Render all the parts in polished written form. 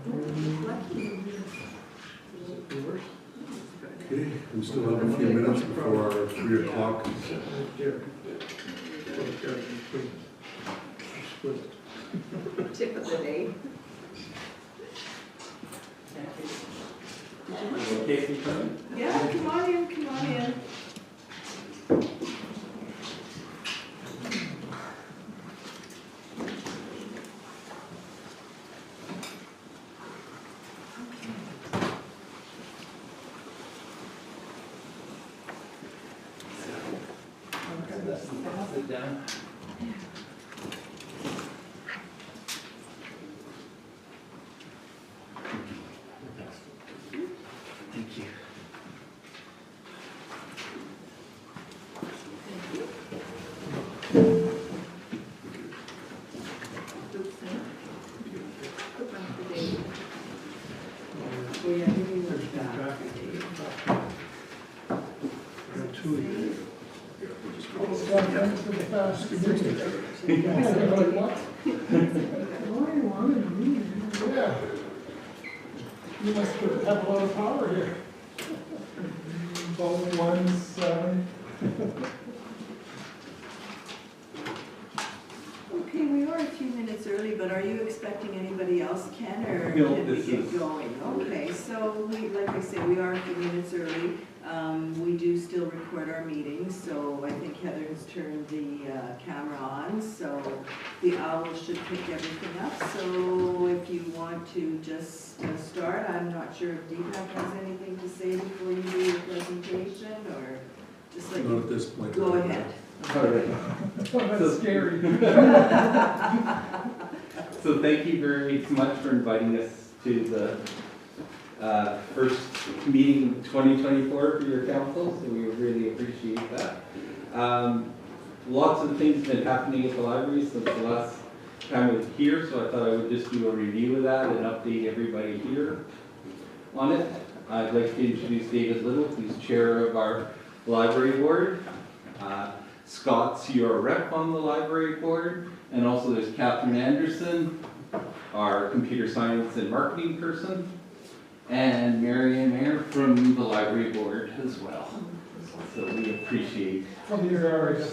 Okay, we still have a few minutes before our 3 o'clock. Tip of the day. Okay, if you come. Yeah, come on in, come on in. Sit down. Thank you. Yeah. You must have a lot of power here. 12-1-7. Okay, we are a few minutes early, but are you expecting anybody else, Ken, or No, can we this get is- going? Okay, so we, like I say, we are a few minutes early. We do still record our meetings, so I think Heather's turned the camera on, so the owl should pick everything up. So if you want to just start, I'm not sure if Deepak has anything to say before you do your presentation, or just like Not at this point. go ahead. All right. Oh, that's scary. So thank you very much for inviting us to the first meeting of 2024 for your council, so we really appreciate that. Lots of things have been happening at the library since the last time I was here, so I thought I would just do a review of that and update everybody here on it. I'd like to introduce David Little, who's chair of our library board. Scott's your rep on the library board, and also there's Catherine Anderson, our computer science and marketing person, and Marianne Mayer from the library board as well. So we appreciate, From your area.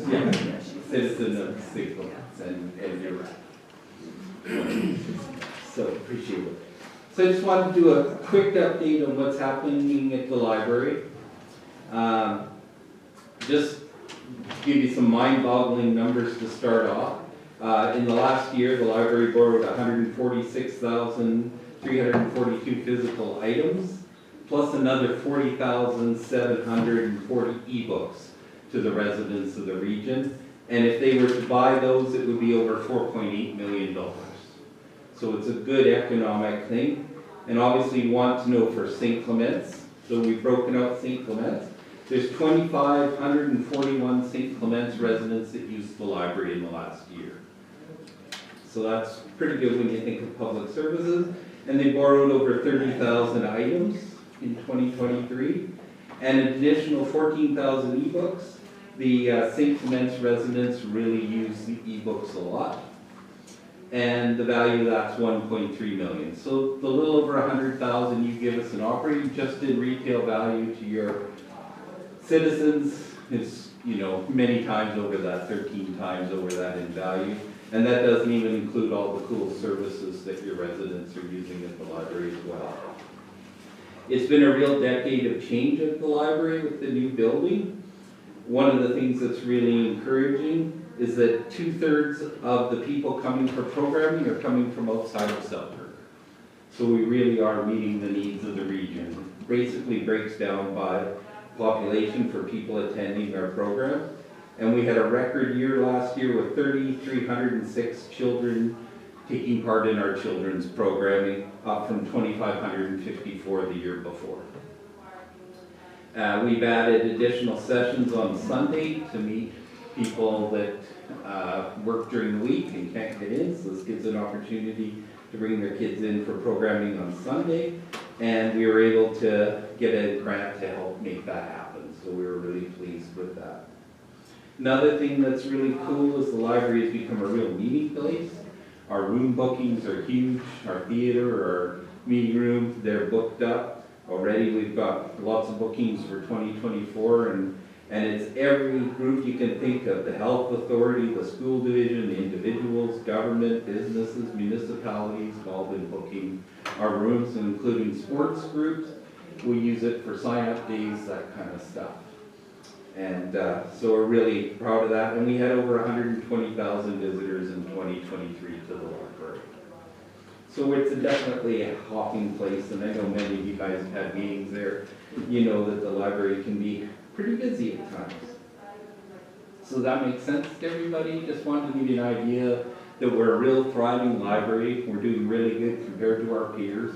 yeah, citizen of Signal and your rep. So appreciate it. So I just wanted to do a quick update on what's happening at the library. Just give you some mind-boggling numbers to start off. In the last year, the library borrowed 146,342 physical items, plus another 40,740 ebooks to the residents of the region. And if they were to buy those, it would be over $4.8 million. So it's a good economic thing. And obviously you want to know for St. Clement's, so we've broken out St. Clement's. There's 2,541 St. Clement's residents that used the library in the last year. So that's pretty good when you think of public services. And they borrowed over 30,000 items in 2023. And an additional 14,000 ebooks. The St. Clement's residents really use the ebooks a lot. And the value of that's 1.3 million. So the little over 100,000 you give us in operating, just in retail value to your citizens is, many times over that, 13 times over that in value. And that doesn't even include all the cool services that your residents are using at the library as well. It's been a real decade of change at the library with the new building. One of the things that's really encouraging is that 2/3 of the people coming for programming are coming from outside of Selkirk. So we really are meeting the needs of the region. Basically breaks down by population for people attending our program. And we had a record year last year with 3,306 children taking part in our children's programming, up from 2,554 the year before. We've added additional sessions on Sunday to meet people that work during the week and can't get in, so this gives an opportunity to bring their kids in for programming on Sunday. And we were able to get a grant to help make that happen, so we were really pleased with that. Another thing that's really cool is the library has become a real meeting place. Our room bookings are huge, our theater, our meeting room, they're booked up. Already we've got lots of bookings for 2024 and it's every group you can think of, the health authority, the school division, the individuals, government, businesses, municipalities have all been booking our rooms, including sports groups. We use it for sign-up days, that kind of stuff. And so we're really proud of that. And we had over 120,000 visitors in 2023 to the library. So it's definitely a hopping place, and I know many of you guys have had meetings there. You know that the library can be pretty busy at times. So that makes sense to everybody? Just wanted to give you an idea that we're a real thriving library. We're doing really good compared to our peers.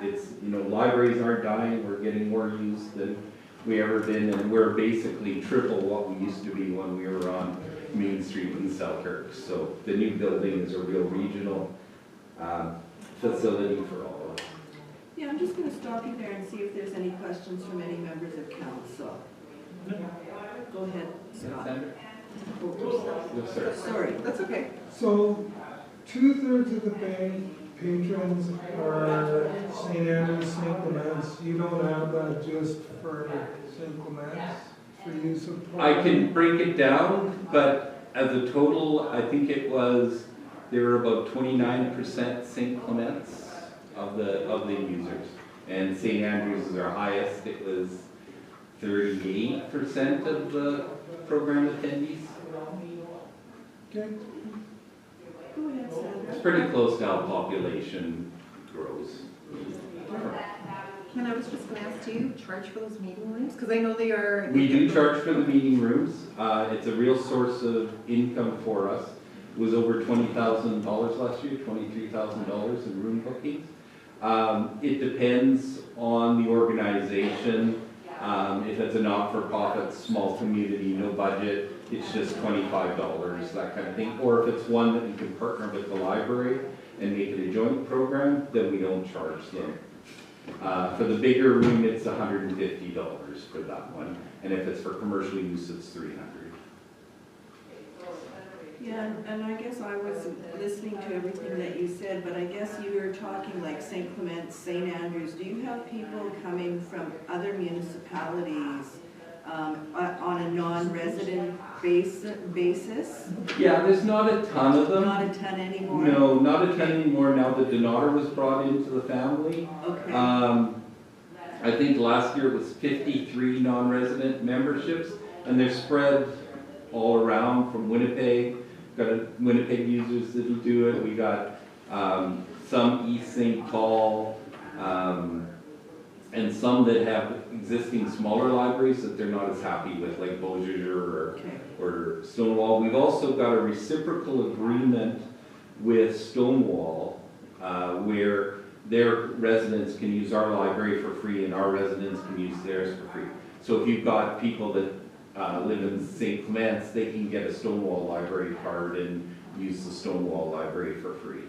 It's, you know, libraries aren't dying. We're getting more use than we ever been, and we're basically triple what we used to be when we were on Main Street in Selkirk. So the new building is a real regional facility for all of us. Yeah, I'm just gonna stop you there and see if there's any questions from any members of council. Go ahead, Scott. Sandra? Oh, Yes, sir. sorry, that's okay. So, 2/3 of the patrons are St. Andrews, St. Clements. You don't have that just for St. Clements for use of. I can break it down, but as a total, I think it was, there were about 29% St. Clements of the users. And St. Andrews is our highest, it was 38% of the program attendees. Okay. Go ahead, Sandra. It's pretty close to how population grows. Ken, I was just gonna ask, do you charge for those meeting rooms? Because I know they are. We do charge for the meeting rooms. It's a real source of income for us. It was over $20,000 last year, $23,000 in room bookings. It depends on the organization. If it's a not-for-profit, small community, no budget, it's just $25, that kind of thing. Or if it's one that you can partner with the library and make it a joint program, then we don't charge them. For the bigger room, it's $150 for that one. And if it's for commercial use, it's $300. Yeah, and I guess I was listening to everything that you said, but I guess you were talking like St. Clements, St. Andrews. Do you have people coming from other municipalities on a non-resident basis? Yeah, there's not a ton of them. Not a ton anymore? No, not a ton anymore now that Donato was brought into the family. Okay. I think last year it was 53 non-resident memberships, and they're spread all around from Winnipeg. Got Winnipeg users that do it. We got some East St. Paul, and some that have existing smaller libraries that they're not as happy with, like Beausejour or Stonewall. We've also got a reciprocal agreement with Stonewall where their residents can use our library for free and our residents can use theirs for free. So if you've got people that live in St. Clements, they can get a Stonewall library card and use the Stonewall library for free,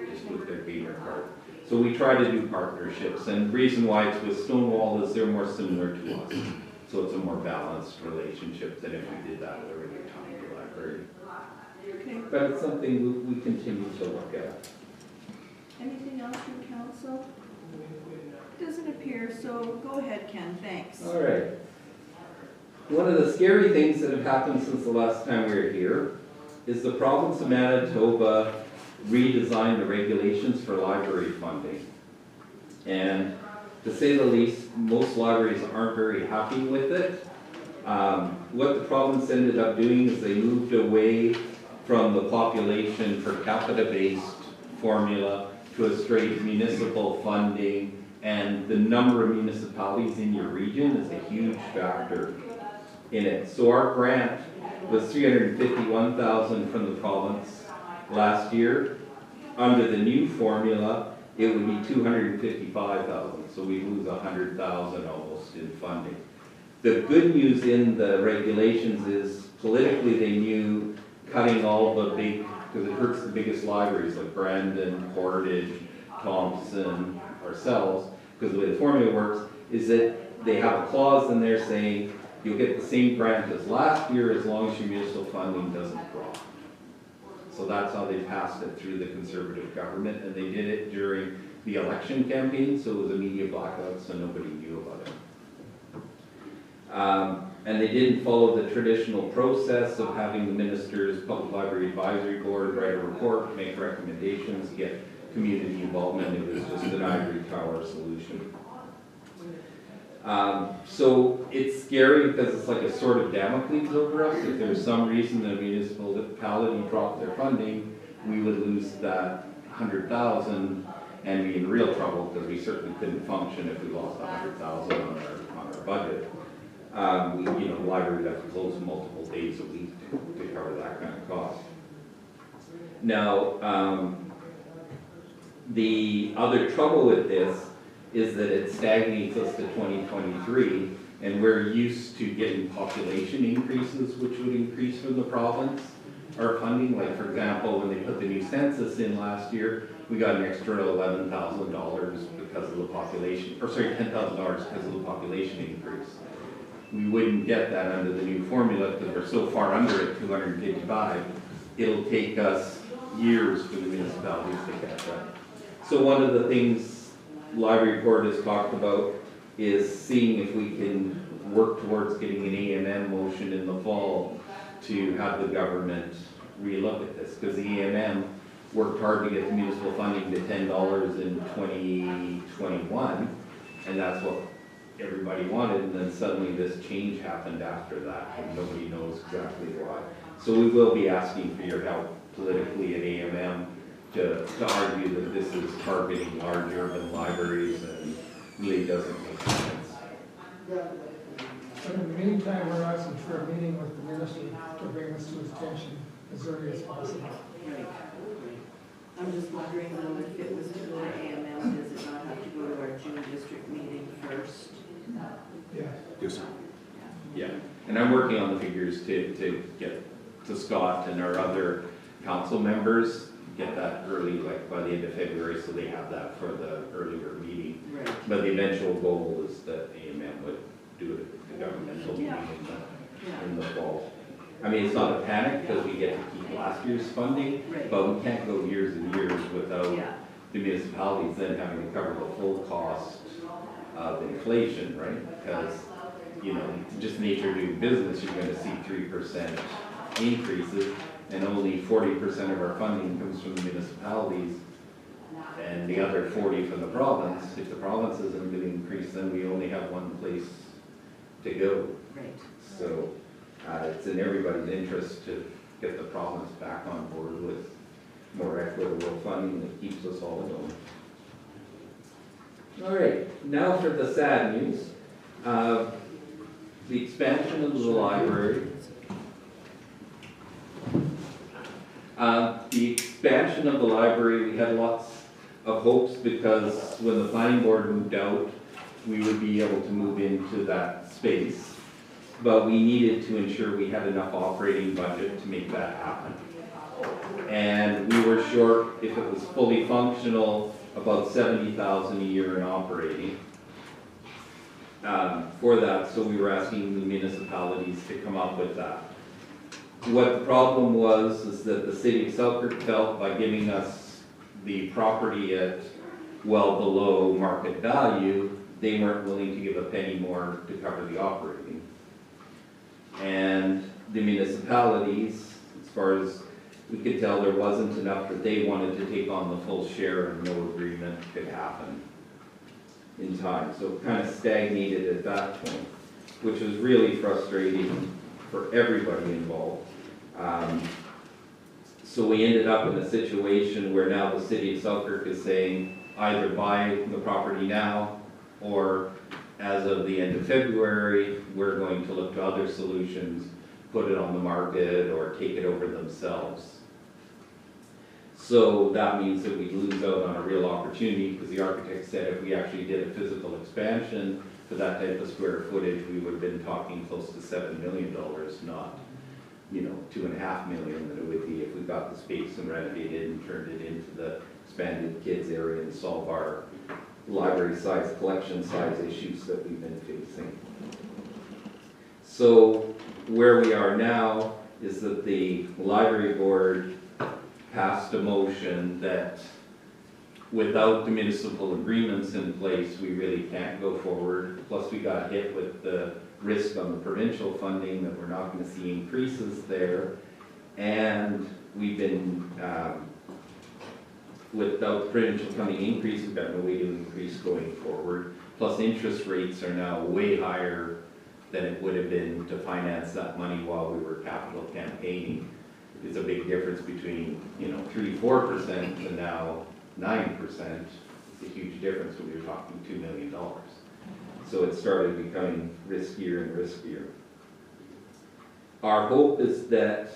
just with their gamer card. So we try to do partnerships, and the reason why it's with Stonewall is they're more similar to us. So it's a more balanced relationship than if we did that with a really tiny library. Okay. But it's something we continue to look at. Anything else from council? Doesn't appear, so go ahead, Ken, thanks. All right. One of the scary things that have happened since the last time we were here is the province of Manitoba redesigned the regulations for library funding. And to say the least, most libraries aren't very happy with it. What the province ended up doing is they moved away from the population per capita based formula to a straight municipal funding, and the number of municipalities in your region is a huge factor in it. So our grant was $351,000 from the province last year. Under the new formula, it would be $255,000, so we lose $100,000 almost in funding. The good news in the regulations is politically they knew cutting all the big, because it hurts the biggest libraries like Brandon, Portage, Thompson, ourselves, because the way the formula works is that they have a clause in there saying you'll get the same grant as last year as long as your municipal funding doesn't drop. So that's how they passed it through the Conservative government, and they did it during the election campaign, so it was a media blackout, so nobody knew about it. And they didn't follow the traditional process of having the minister's Public Library Advisory Board write a report, make recommendations, get community involvement. It was just an ivory tower solution. So it's scary because it's like a sword of Damocles over us. If there's some reason the municipality dropped their funding, we would lose that 100,000 and be in real trouble because we certainly couldn't function if we lost 100,000 on our budget. The library would have to close multiple days a week to cover that kind of cost. Now, the other trouble with this is that it stagnates us to 2023, and we're used to getting population increases, which would increase from the province. Our funding, like for example, when they put the new census in last year, we got an extra $11,000 because of the population, or sorry, $10,000 because of the population increase. We wouldn't get that under the new formula because we're so far under at 255. It'll take us years for the municipalities to catch up. So one of the things Library Board has talked about is seeing if we can work towards getting an AMM motion in the fall to have the government relook at this, because the AMM worked hard to get the municipal funding to $10 in 2021, and that's what everybody wanted, and then suddenly this change happened after that, and nobody knows exactly why. So we will be asking for your help politically at AMM to argue that this is targeting large urban libraries and really doesn't make sense. But in the meantime, we're asking for a meeting with the minister to bring this to his attention as early as possible. Right. I'm just wondering though, if it was to go to AMM, does it not have to go to our June district meeting first? Yeah. Yes, sir. Yeah, and I'm working on the figures to get to Scott and our other council members, get that early, like by the end of February, so they have that for the earlier meeting. Right. But the eventual goal is that AMM would do it at the governmental meeting Yeah. in the fall. I mean, it's not a panic because we get to keep last year's funding, Right. but we can't go years and years without Yeah. the municipalities then having to cover the full cost of inflation, right? Because, just nature of doing business, you're gonna see 3% increases, and only 40% of our funding comes from the municipalities, and the other 40 from the province. If the province isn't gonna increase, then we only have one place to go. Right. So, it's in everybody's interest to get the province back on board with more equitable funding that keeps us all going. All right, now for the sad news. The expansion of the library. The expansion of the library, we had lots of hopes because when the planning board moved out, we would be able to move into that space. But we needed to ensure we had enough operating budget to make that happen. And we were short, if it was fully functional, about 70,000 a year in operating for that, so we were asking the municipalities to come up with that. What the problem was is that the city of Selkirk felt by giving us the property at well below market value, they weren't willing to give a penny more to cover the operating. And the municipalities, as far as we could tell, there wasn't enough that they wanted to take on the full share and no agreement could happen in time. So it kind of stagnated at that point, which was really frustrating for everybody involved. So we ended up in a situation where now the city of Selkirk is saying either buy the property now, or as of the end of February, we're going to look to other solutions, put it on the market or take it over themselves. So that means that we lose out on a real opportunity, because the architect said if we actually did a physical expansion for that type of square footage, we would have been talking close to $7 million, not, $2.5 million that it would be if we got the space and renovated and turned it into the expanded kids area and solve our library size, collection size issues that we've been facing. So where we are now is that the library board passed a motion that without the municipal agreements in place, we really can't go forward. Plus, we got hit with the risk on the provincial funding that we're not gonna see increases there. And we've been, without provincial funding increase, we've got no way to increase going forward. Plus, interest rates are now way higher than it would have been to finance that money while we were capital campaigning. It's a big difference between, 3-4% and now 9%. It's a huge difference when you're talking $2 million. So it started becoming riskier and riskier. Our hope is that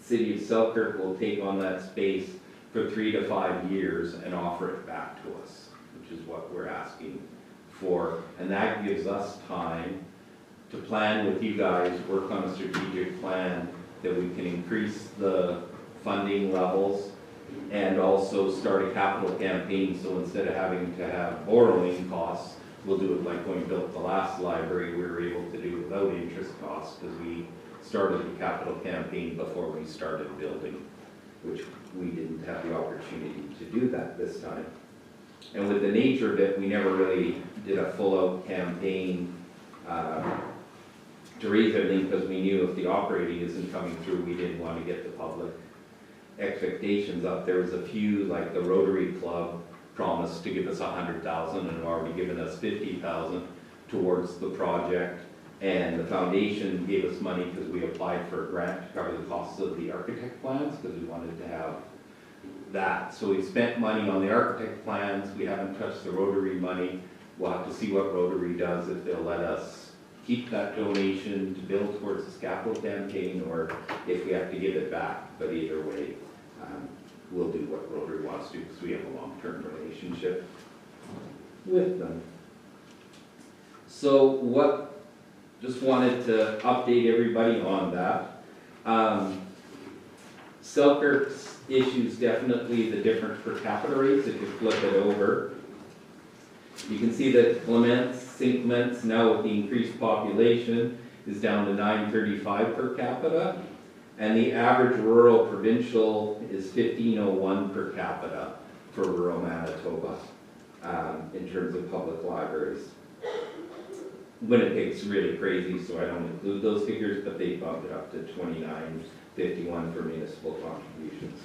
City of Selkirk will take on that space for 3 to 5 years and offer it back to us, which is what we're asking for. And that gives us time to plan with you guys, work on a strategic plan that we can increase the funding levels and also start a capital campaign. So instead of having to have borrowing costs, we'll do it like when we built the last library, we were able to do without interest costs because we started the capital campaign before we started building, which we didn't have the opportunity to do that this time. And with the nature of it, we never really did a full-out campaign to raise everything because we knew if the operating isn't coming through, we didn't want to get the public expectations up. There was a few, like the Rotary Club promised to give us $100,000 and have already given us $50,000 towards the project. And the foundation gave us money because we applied for a grant to cover the costs of the architect plans because we wanted to have that. So we spent money on the architect plans. We haven't touched the Rotary money. We'll have to see what Rotary does, if they'll let us keep that donation to build towards this capital campaign or if we have to give it back. But either way, we'll do what Rotary wants to because we have a long-term relationship with them. So just wanted to update everybody on that. Selkirk's issues definitely the different per capita rates if you flip it over. You can see that Clements, St. Clements, now with the increased population, is down to $935 per capita. And the average rural provincial is $1501 per capita for rural Manitoba in terms of public libraries. Winnipeg's really crazy, so I don't include those figures, but they bumped it up to $29.51 for municipal contributions.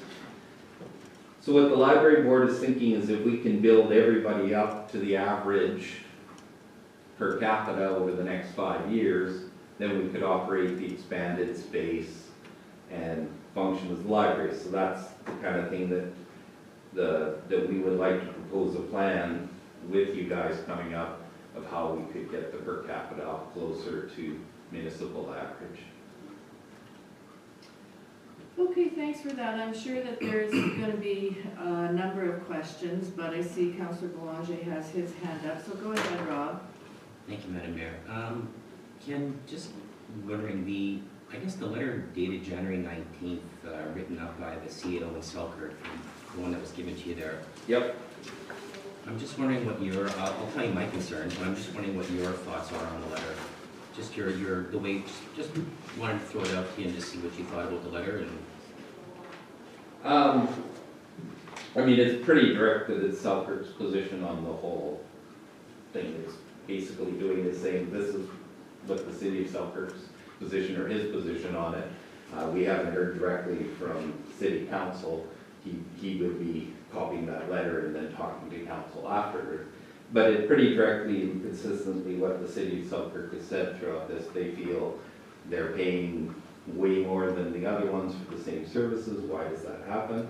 So what the library board is thinking is if we can build everybody up to the average per capita over the next 5 years, then we could operate the expanded space and function as a library. So that's the kind of thing that we would like to propose a plan with you guys coming up of how we could get the per capita up closer to municipal average. Okay, thanks for that. I'm sure that there's going to be a number of questions, but I see Councillor Boulanger has his hand up, so go ahead, Rob. Thank you, Madam Mayor. Ken, just wondering, I guess the letter dated January 19th, written up by the CEO in Selkirk, the one that was given to you there. Yep. I'm just wondering what I'll tell you my concerns, but I'm just wondering what your thoughts are on the letter. Just the way, just wanted to throw it out to you and just see what you thought about the letter. And I mean, it's pretty direct that it's Selkirk's position on the whole thing. It's basically doing the same. This is what the city of Selkirk's position or his position on it. We haven't heard directly from city council. He would be copying that letter and then talking to council afterward. But it pretty directly and consistently what the city of Selkirk has said throughout this, they feel they're paying way more than the other ones for the same services. Why does that happen?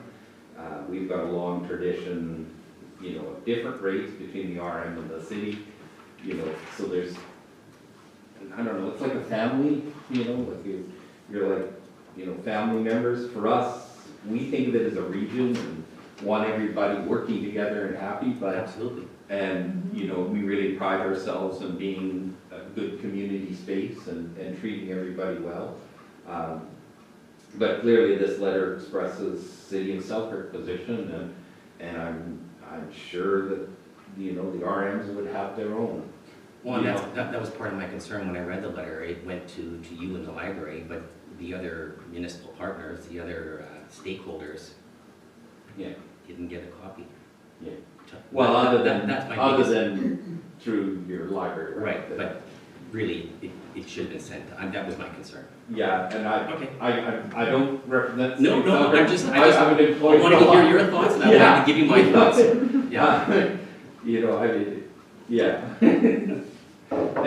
We've got a long tradition, of different rates between the RM and the city, so there's, I don't know, it's like a family, like you're like, family members. For us, we think of it as a region and want everybody working together and happy, but absolutely. And, we really pride ourselves on being a good community space and treating everybody well. But clearly this letter expresses City of Selkirk position and I'm sure that, the RMs would have their own. Well, that was part of my concern when I read the letter. It went to you in the library, but the other municipal partners, the other stakeholders, Yeah. didn't get a copy. Yeah. Well, other That's my other biggest- than through your library. Right, but really, it should have been sent, that was my concern. Yeah, and Okay. I don't represent. No, City no, Center. I'm just, I'm an I employee. wanted to hear your thoughts, and I wanted to give you my thoughts. Yeah, You know, I mean, yeah. And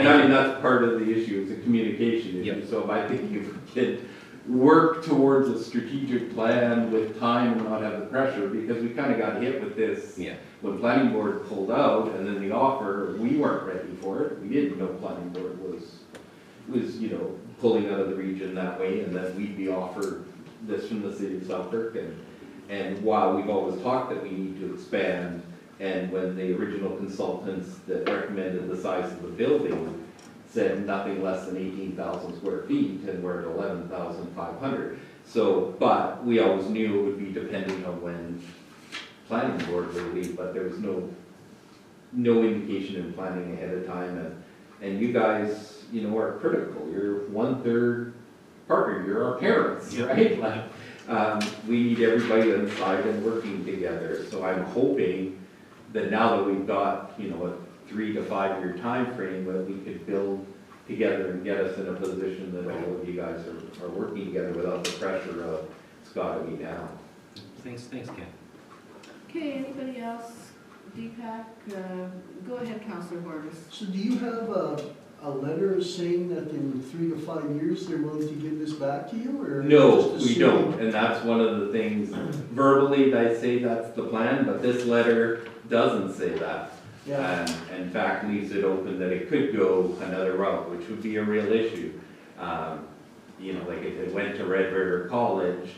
I mean, that's part of the issue, it's a communication issue. Yep. So if I think you could work towards a strategic plan with time and not have the pressure, because we kind of got hit with this. yeah, When planning board pulled out and then the offer, we weren't ready for it. We didn't know planning board was, you know, pulling out of the region that way, and then we'd be offered this from the city of Selkirk. And while we've always talked that we need to expand, and when the original consultants that recommended the size of the building said nothing less than 18,000 square feet, and we're at 11,500. So, but we always knew it would be depending on when planning board would leave, but there was no indication in planning ahead of time, and you guys, you know, are critical. You're 1/3 partner, you're our parents, Yeah. right? Like, we need everybody inside and working together, so I'm hoping that now that we've got, you know, a 3 to 5 year time frame, that we could build together and get us in a position that all of you guys are working together without the pressure of, it's gotta be now. thanks, Ken. Okay, anybody else? Deepak, go ahead, Councillor Horbis. So do you have a letter saying that in 3 to 5 years they're willing to give this back to you, or? No, just we assuming- don't, and that's one of the things, verbally, they say that's the plan, but this letter doesn't say that. Yeah, And in fact, leaves it open that it could go another route, which would be a real issue. You know, like if it went to Red River College,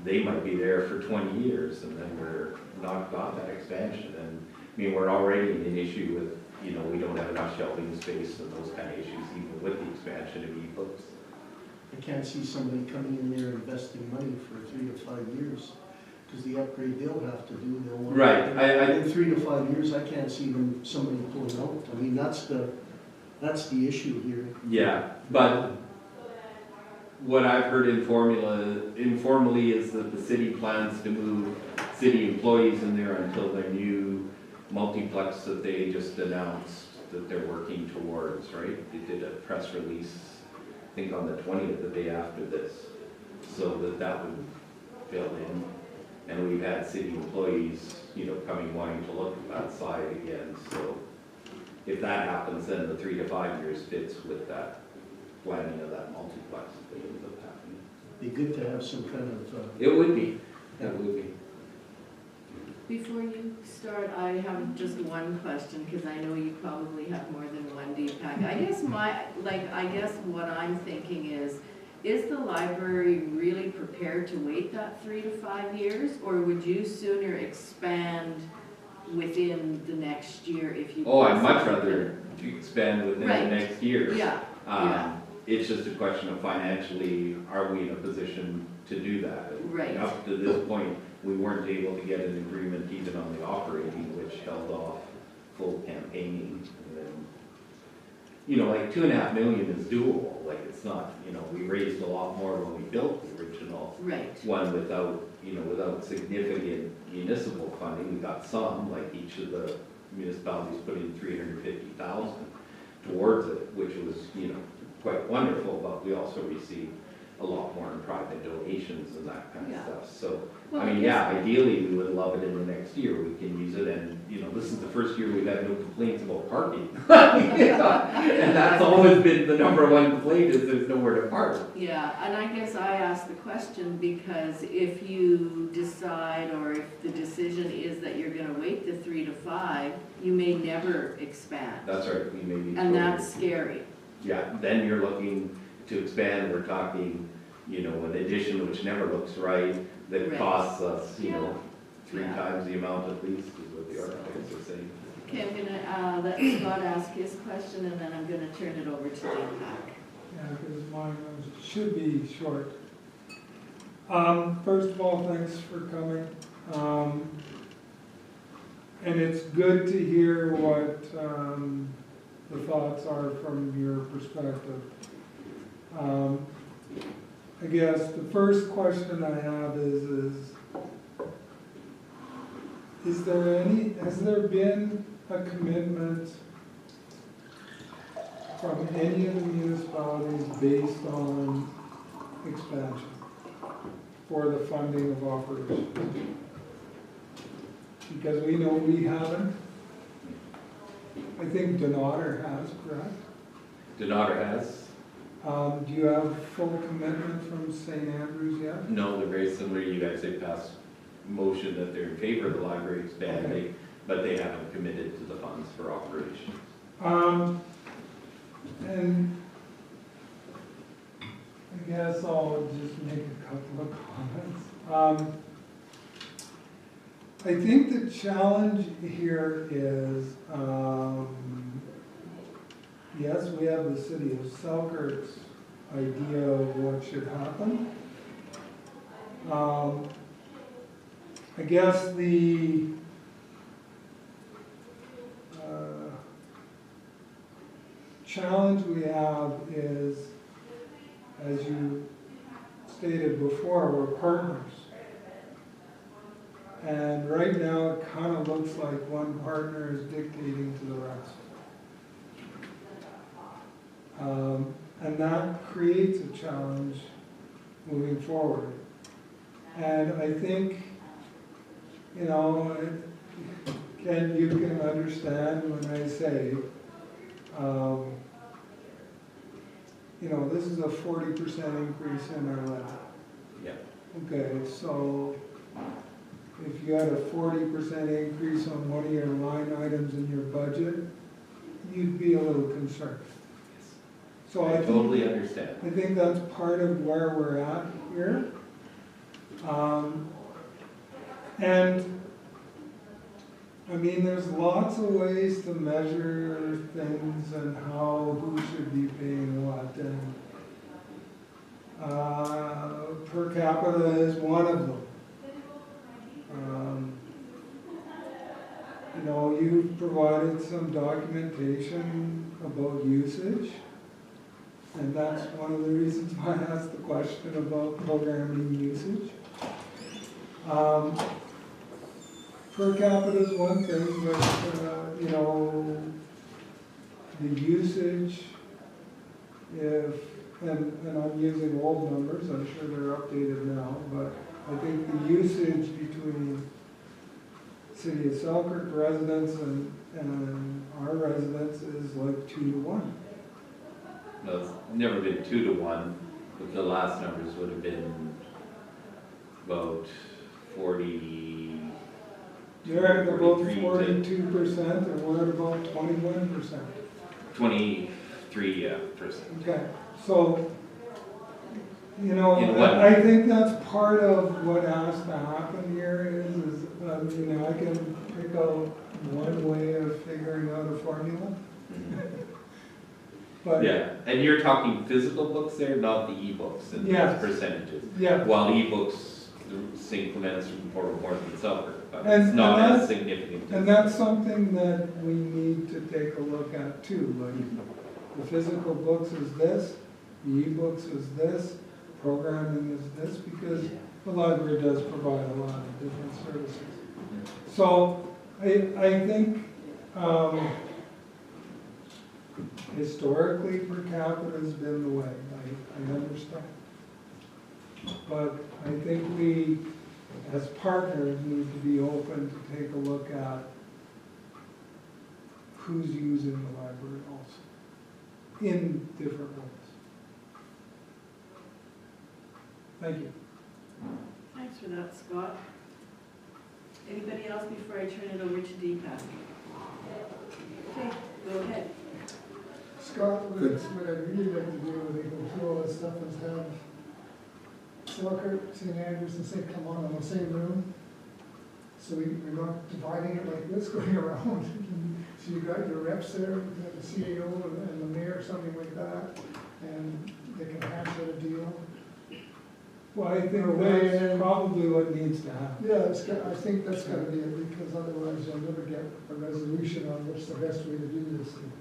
they might be there for 20 years, and then we're not got that expansion. And, I mean, we're already in an issue with, you know, we don't have enough shelving space and those kind of issues, even with the expansion of e-books. I can't see somebody coming in there investing money for 3 to 5 years, because the upgrade they'll have to do, they'll want. Right, In 3 to 5 years, I can't see somebody pulling out. I mean, that's the issue here. Yeah, but what I've heard informally is that the city plans to move city employees in there until their new multiplex that they just announced that they're working towards, right? They did a press release, I think on the 20th, the day after this, so that would fill in. And we've had city employees, you know, coming wanting to look at that side again, so if that happens, then the 3 to 5 years fits with that planning of that multiplex that ends up happening. Be good to have some kind of, It would be, it would be. Before you start, I have just one question, because I know you probably have more than one Deepak. I guess what I'm thinking is the library really prepared to wait that 3 to 5 years? Or would you sooner expand within the next year if you? Oh, I'd much rather expand within the Right. next year. Yeah, yeah. It's just a question of financially, are we in a position to do that? Right. Up to this point, we weren't able to get an agreement even on the operating, which held off full campaigning. And then, you know, like 2.5 million is doable, like it's not, you know, we raised a lot more when we built the original Right, one without significant municipal funding. We got some, like each of the municipalities put in 350,000 towards it, which was, you know, quite wonderful, but we also received a lot more in private donations and that kind of Yeah. stuff. So, Well, I mean, I yeah, guess- ideally, we would love it in the next year, we can use it, and, you know, this is the first year we've had no complaints about parking. And that's always been the number one complaint, is there's nowhere to park. yeah, and I guess I asked the question because if you decide, or if the decision is that you're gonna wait the 3 to 5, you may never expand. That's right, we may be. And that's scary. Yeah, then you're looking to expand, we're talking, you know, an addition which never looks right, that Right. costs us, you know, 3 Yeah. times the amount at least, is what the architects are saying. Okay, I'm gonna let Scott ask his question, and then I'm gonna turn it over to Deepak. Yeah, because mine should be short. First of all, thanks for coming. And it's good to hear what the thoughts are from your perspective. I guess the first question I have is has there been a commitment from any of the municipalities based on expansion for the funding of operations? Because we know we haven't. I think Donator has, correct? Donator has. Do you have full commitment from St. Andrews yet? No, they're very similar. You guys have passed motion that they're in favor of the library expanding, but they haven't committed to the funds for operations. And I guess I'll just make a couple of comments. I think the challenge here is, yes, we have the city of Selkirk's idea of what should happen. I guess the challenge we have is, as you stated before, we're partners. And right now, it kind of looks like one partner is dictating to the rest. And that creates a challenge moving forward. And I think, you know, you can understand when I say, you know, this is a 40% increase in our levy. Yeah. Okay, so if you had a 40% increase on one of your line items in your budget, you'd be a little concerned. So I totally understand. I think that's part of where we're at here. And I mean, there's lots of ways to measure things and how, who should be paying what. And per capita is one of them. You know, you've provided some documentation about usage. And that's one of the reasons why I asked the question about programming usage. Per capita is one thing, but, you know, the usage, and I'm using old numbers, I'm sure they're updated now, but I think the usage between City of Selkirk residents and our residents is like 2 to 1. No, it's never been 2 to 1, but the last numbers would have been about 40. You're at about 43 to 42%, and we're at about 21%. 23%. Okay, so, you know, In what- I think that's part of what has to happen here is you know, I can pick out one way of figuring out a formula. But, Yeah, and you're talking physical books there, not the e-books and Yes. those percentages. yeah, While e-books, the St. Clements report reports in Selkirk, but And- it's not and as significant. and that's something that we need to take a look at too. Like, the physical books is this, the e-books is this, programming is this, because the library does provide a lot of different services. So I think historically per capita has been the way, I understand. But I think we, as partners, need to be open to take a look at who's using the library also, in different ways. Thank you. Thanks for that, Scott. Anybody else before I turn it over to Deepak? Okay, go ahead. Scott, what I'd really like to do when they go through all this stuff is have Selkirk, St. Andrews, and St. Clement in the same room. So we're not dividing it like this, going around. So you got your reps there, you got the CAO and the mayor, something like that, and they can hash out a deal. Well, I think Weigh that's in. probably what needs to happen. Yeah, I think that's gotta be it, because otherwise you'll never get a resolution on what's the best way to do this thing.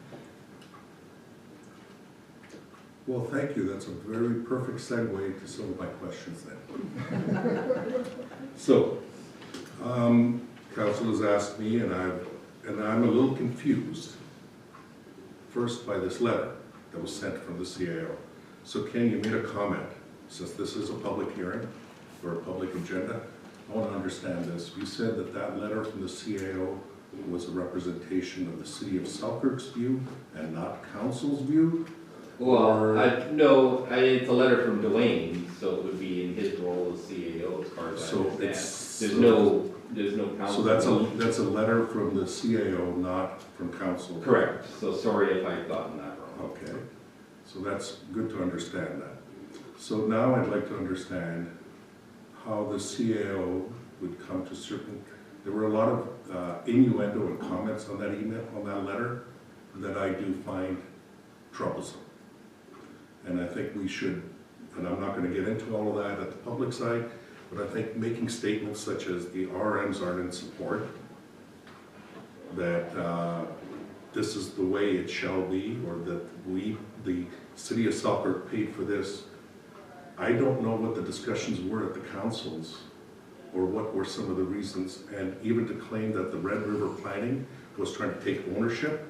Well, thank you. That's a very perfect segue to some of my questions then. So, council has asked me, and I'm a little confused, first by this letter that was sent from the CAO. So Ken, you made a comment, since this is a public hearing or a public agenda, I want to understand this. You said that that letter from the CAO was a representation of the city of Selkirk's view and not council's view? Well, Or- it's a letter from Dwayne, so it would be in his role as CAO as far as I So understand. it's. There's no council. So that's a letter from the CAO, not from council? Correct, so sorry if I've gotten that wrong. Okay, so that's good to understand that. So now I'd like to understand how the CAO would come to certain, there were a lot of innuendo and comments on that email, on that letter, that I do find troublesome. And I think we should, and I'm not gonna get into all of that at the public side, but I think making statements such as the RMs aren't in support, that this is the way it shall be, or that we, the city of Selkirk, paid for this. I don't know what the discussions were at the councils, or what were some of the reasons, and even to claim that the Red River Planning was trying to take ownership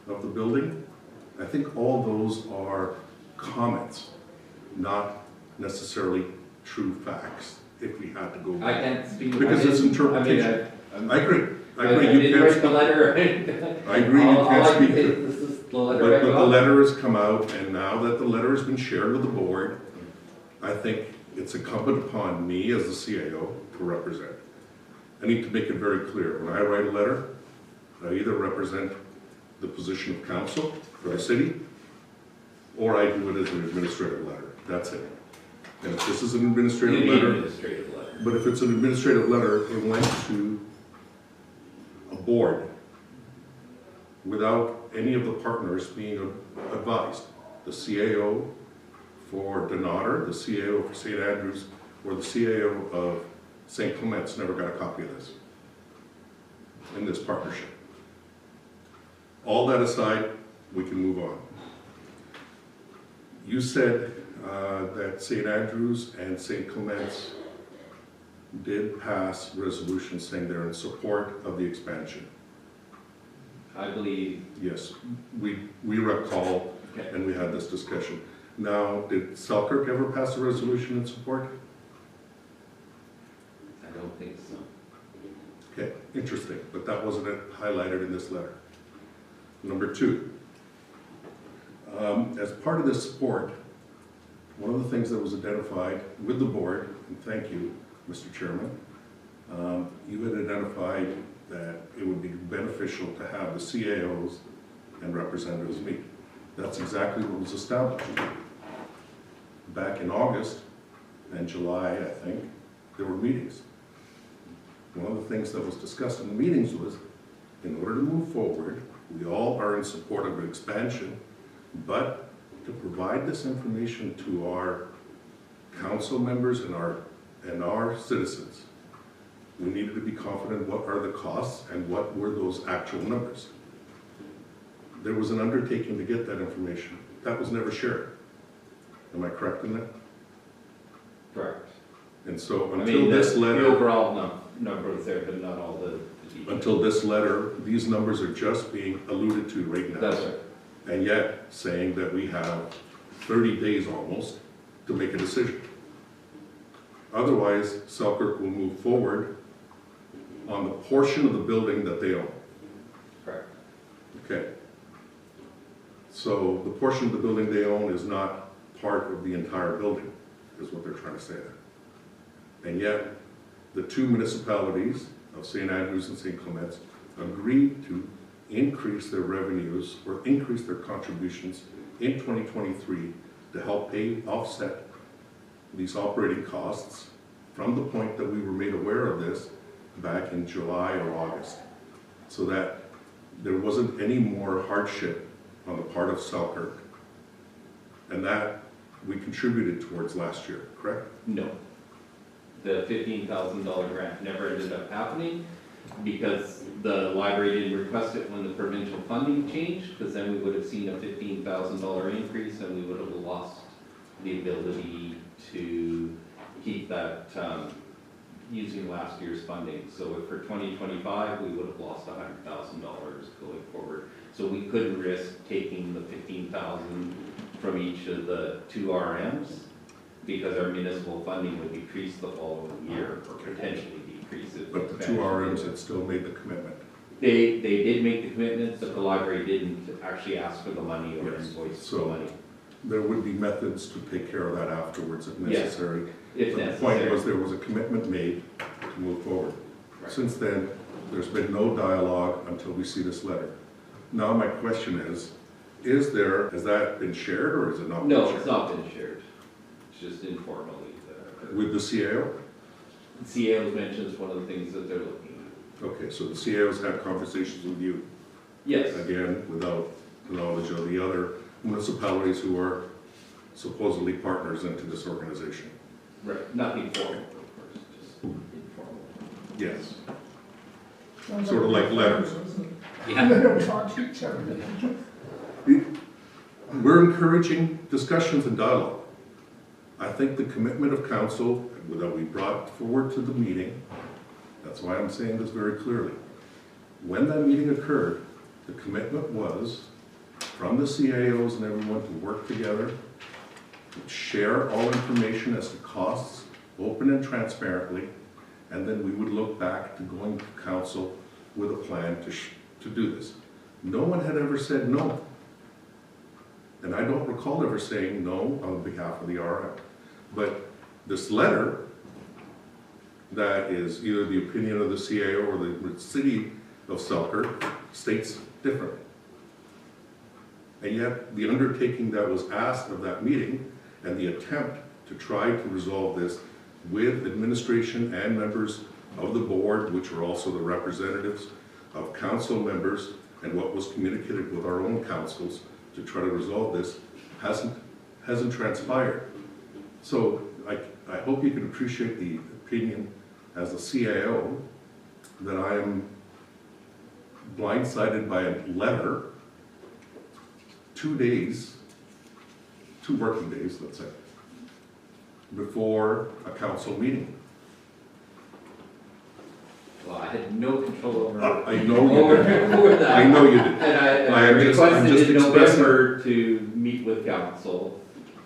of the building, I think all those are comments, not necessarily true facts, if we had to go. I can't speak. Because it's interpretation. I agree, I agree, you didn't can't write the speak. letter. I agree, you All I can't can speak. say to- is this is the letter I But the got. letter has come out, and now that the letter has been shared with the board, I think it's incumbent upon me as the CAO to represent. I need to make it very clear, when I write a letter, I either represent the position of council for the city, or I do it as an administrative letter, that's it. And if this is an administrative Any letter, administrative letter. but if it's an administrative letter, it went to a board without any of the partners being advised. The CAO for Donater, the CAO for St. Andrews, or the CAO of St. Clements never got a copy of this in this partnership. All that aside, we can move on. You said that St. Andrews and St. Clements did pass resolutions saying they're in support of the expansion. I believe, Yes, we recall, okay, and we had this discussion. Now, did Selkirk ever pass a resolution in support? I don't think so. Okay, interesting, but that wasn't highlighted in this letter. Number two, as part of this support, one of the things that was identified with the board, and thank you, Mr. Chairman, you had identified that it would be beneficial to have the CAOs and representatives meet. That's exactly what was established. Back in August and July, I think, there were meetings. One of the things that was discussed in the meetings was, in order to move forward, we all are in support of an expansion, but to provide this information to our council members and our citizens, we needed to be confident what are the costs and what were those actual numbers. There was an undertaking to get that information. That was never shared. Am I correct in that? Correct. And so I until mean, this the letter, overall number is there, but not all the details. until this letter, these numbers are just being alluded to right now. That's right. And yet saying that we have 30 days almost to make a decision. Otherwise, Selkirk will move forward on the portion of the building that they own. Correct. Okay. So the portion of the building they own is not part of the entire building, is what they're trying to say there. And yet, the two municipalities of St. Andrews and St. Clements agreed to increase their revenues or increase their contributions in 2023 to help offset these operating costs from the point that we were made aware of this back in July or August, so that there wasn't any more hardship on the part of Selkirk. And that we contributed towards last year, correct? No. The $15,000 grant never ended up happening because the library didn't request it when the provincial funding changed, because then we would have seen a $15,000 increase and we would have lost the ability to keep that using last year's funding. So if for 2025, we would have lost $100,000 going forward. So we couldn't risk taking the 15,000 from each of the 2 RMs because our municipal funding would decrease the following year or potentially decrease it. But the 2 RMs had still made the commitment. They did make the commitment, but the library didn't actually ask for the money or Yes. invoice So- the money, There would be methods to take care of that afterwards if Yes. necessary. if But the point necessary. was there was a commitment made to move forward. Right. Since then, there's been no dialogue until we see this letter. Now my question is there, has that been shared or is it not been shared? No, it's not been shared. It's just informally. With the CAO? CAO's mentions one of the things that they're looking at. Okay, so the CAO's had conversations with you, Yes, again, without the knowledge of the other municipalities who are supposedly partners into this organization. right, nothing formal, of course, just informal. Yes. Sounds Sort of like they're letters. friends, isn't it? Yeah. They don't talk to each other. We're encouraging discussions and dialogue. I think the commitment of council that we brought forward to the meeting, that's why I'm saying this very clearly. When that meeting occurred, the commitment was from the CAOs and everyone to work together, to share all information as to costs, open and transparently, and then we would look back to going to council with a plan to do this. No one had ever said no. And I don't recall ever saying no on behalf of the RM. But this letter, that is either the opinion of the CAO or the city of Selkirk, states differently. And yet, the undertaking that was asked of that meeting and the attempt to try to resolve this with administration and members of the board, which were also the representatives of council members, and what was communicated with our own councils to try to resolve this, hasn't transpired. So I hope you can appreciate the opinion as a CAO that I am blindsided by a letter 2 days, 2 working days, let's say, before a council meeting. Well, I had no control over. I know you did. over that. I know you did. And I I am just- I'm requested just in expressing- November to meet with council,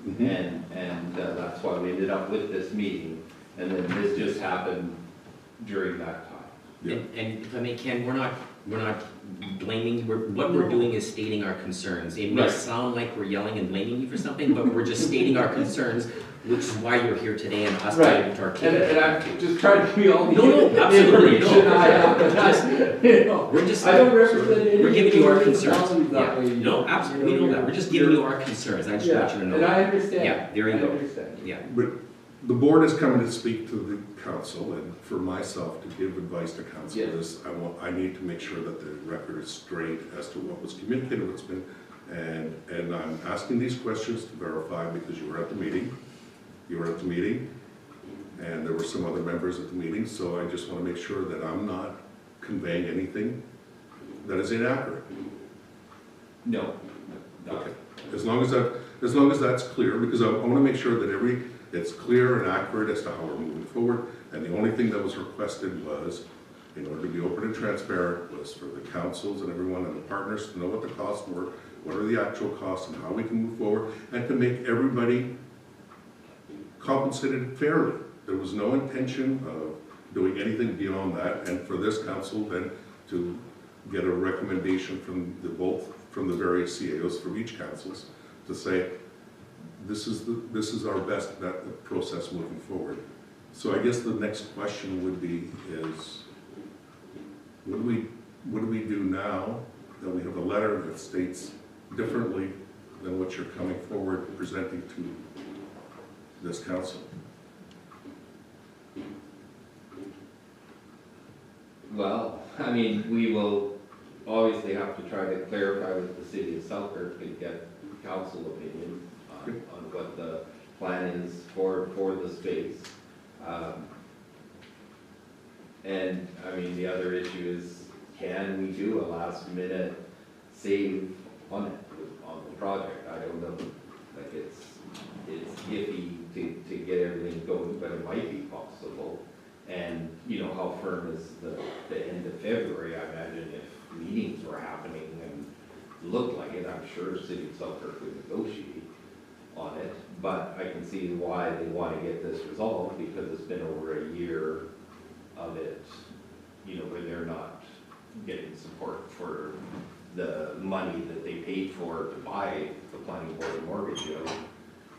Mhm. and that's why we ended up with this meeting. And then this just happened during that time. Yeah. And if I may, Ken, we're not blaming, what we're doing is stating our concerns. It may Right. sound like we're yelling and blaming you for something, but we're just stating our concerns, which is why you're here today and us Right. trying to articulate. And I'm just trying to give you all the No, absolutely, information no. I have. You know, We're just, I don't represent any. we're giving you our concerns. municipalities that Yeah. way. No, absolutely, we know that. We're just giving you our concerns. I just want you to know. And I that. understand. Yeah, there you I go. understand. Yeah. But the board is coming to speak to the council, and for myself to give advice to council Yes. is, I need to make sure that the record is straight as to what was communicated, what's been, and I'm asking these questions to verify because you were at the meeting. You were at the meeting, and there were some other members at the meeting, so I just want to make sure that I'm not conveying anything that is inaccurate. No. No. Okay, as long as that's clear, because I want to make sure that it's clear and accurate as to how we're moving forward, and the only thing that was requested was, in order to be open and transparent, was for the councils and everyone and the partners to know what the costs were, what are the actual costs and how we can move forward, and to make everybody compensated fairly. There was no intention of doing anything beyond that, and for this council then to get a recommendation from the various CAOs from each councils to say, this is our best process moving forward. So I guess the next question would be is, what do we do now that we have a letter that states differently than what you're coming forward presenting to this council? Well, I mean, we will obviously have to try to clarify with the city of Selkirk and get council opinion on what the plan is for the space. And, I mean, the other issue is, can we do a last minute save on it, on the project? I don't know, like, it's iffy to get everything going, but it might be possible. And, you know, how firm is the end of February? I imagine if meetings were happening and looked like it, I'm sure City of Selkirk would negotiate on it. But I can see why they want to get this resolved, because it's been over a year of it, you know, where they're not getting support for the money that they paid for to buy the planning board mortgage,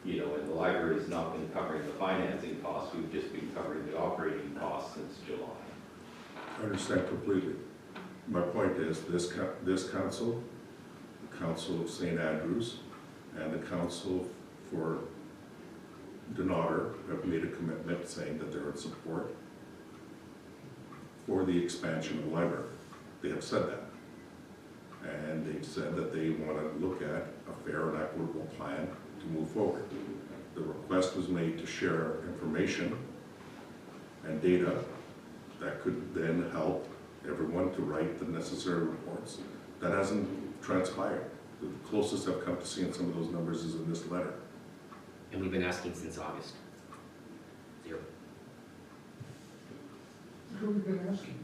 you know, and the library's not been covering the financing costs, we've just been covering the operating costs since July. I understand completely. My point is, this council, the Council of St. Andrews, and the Council for Donator have made a commitment saying that they're in support for the expansion of the library. They have said that. And they've said that they want to look at a fair and equitable plan to move forward. The request was made to share information and data that could then help everyone to write the necessary reports. That hasn't transpired. The closest I've come to seeing some of those numbers is in this letter. And we've been asking since August. 0. Who have we been asking?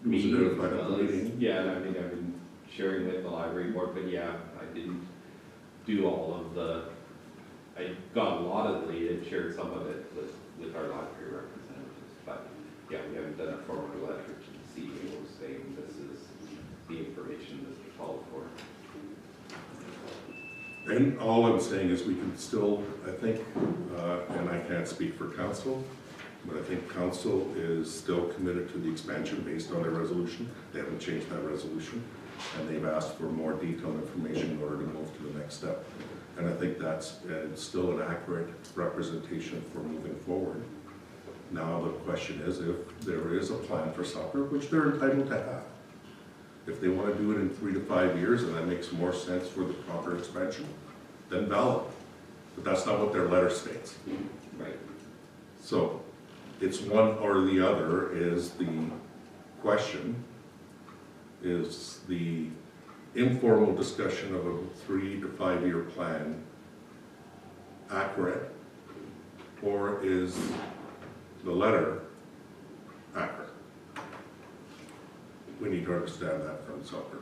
It was identified at the well, meeting. Yeah, and I mean, I've been sharing with the library board, but yeah, I didn't do all of the, I got a lot of the data and shared some of it with our library representatives. But yeah, we haven't done a formal letter to the CEO saying this is the information that's called for. And all I'm saying is we can still, I think, and I can't speak for council, but I think council is still committed to the expansion based on their resolution. They haven't changed that resolution, and they've asked for more detailed information in order to move to the next step. And I think that's still an accurate representation for moving forward. Now the question is, if there is a plan for Selkirk, which they're entitled to have, if they want to do it in 3 to 5 years and that makes more sense for the proper expansion, then valid. But that's not what their letter states. Right. So it's one or the other is the question. Is the informal discussion of a 3 to 5 year plan accurate, or is the letter accurate? We need to understand that from Selkirk.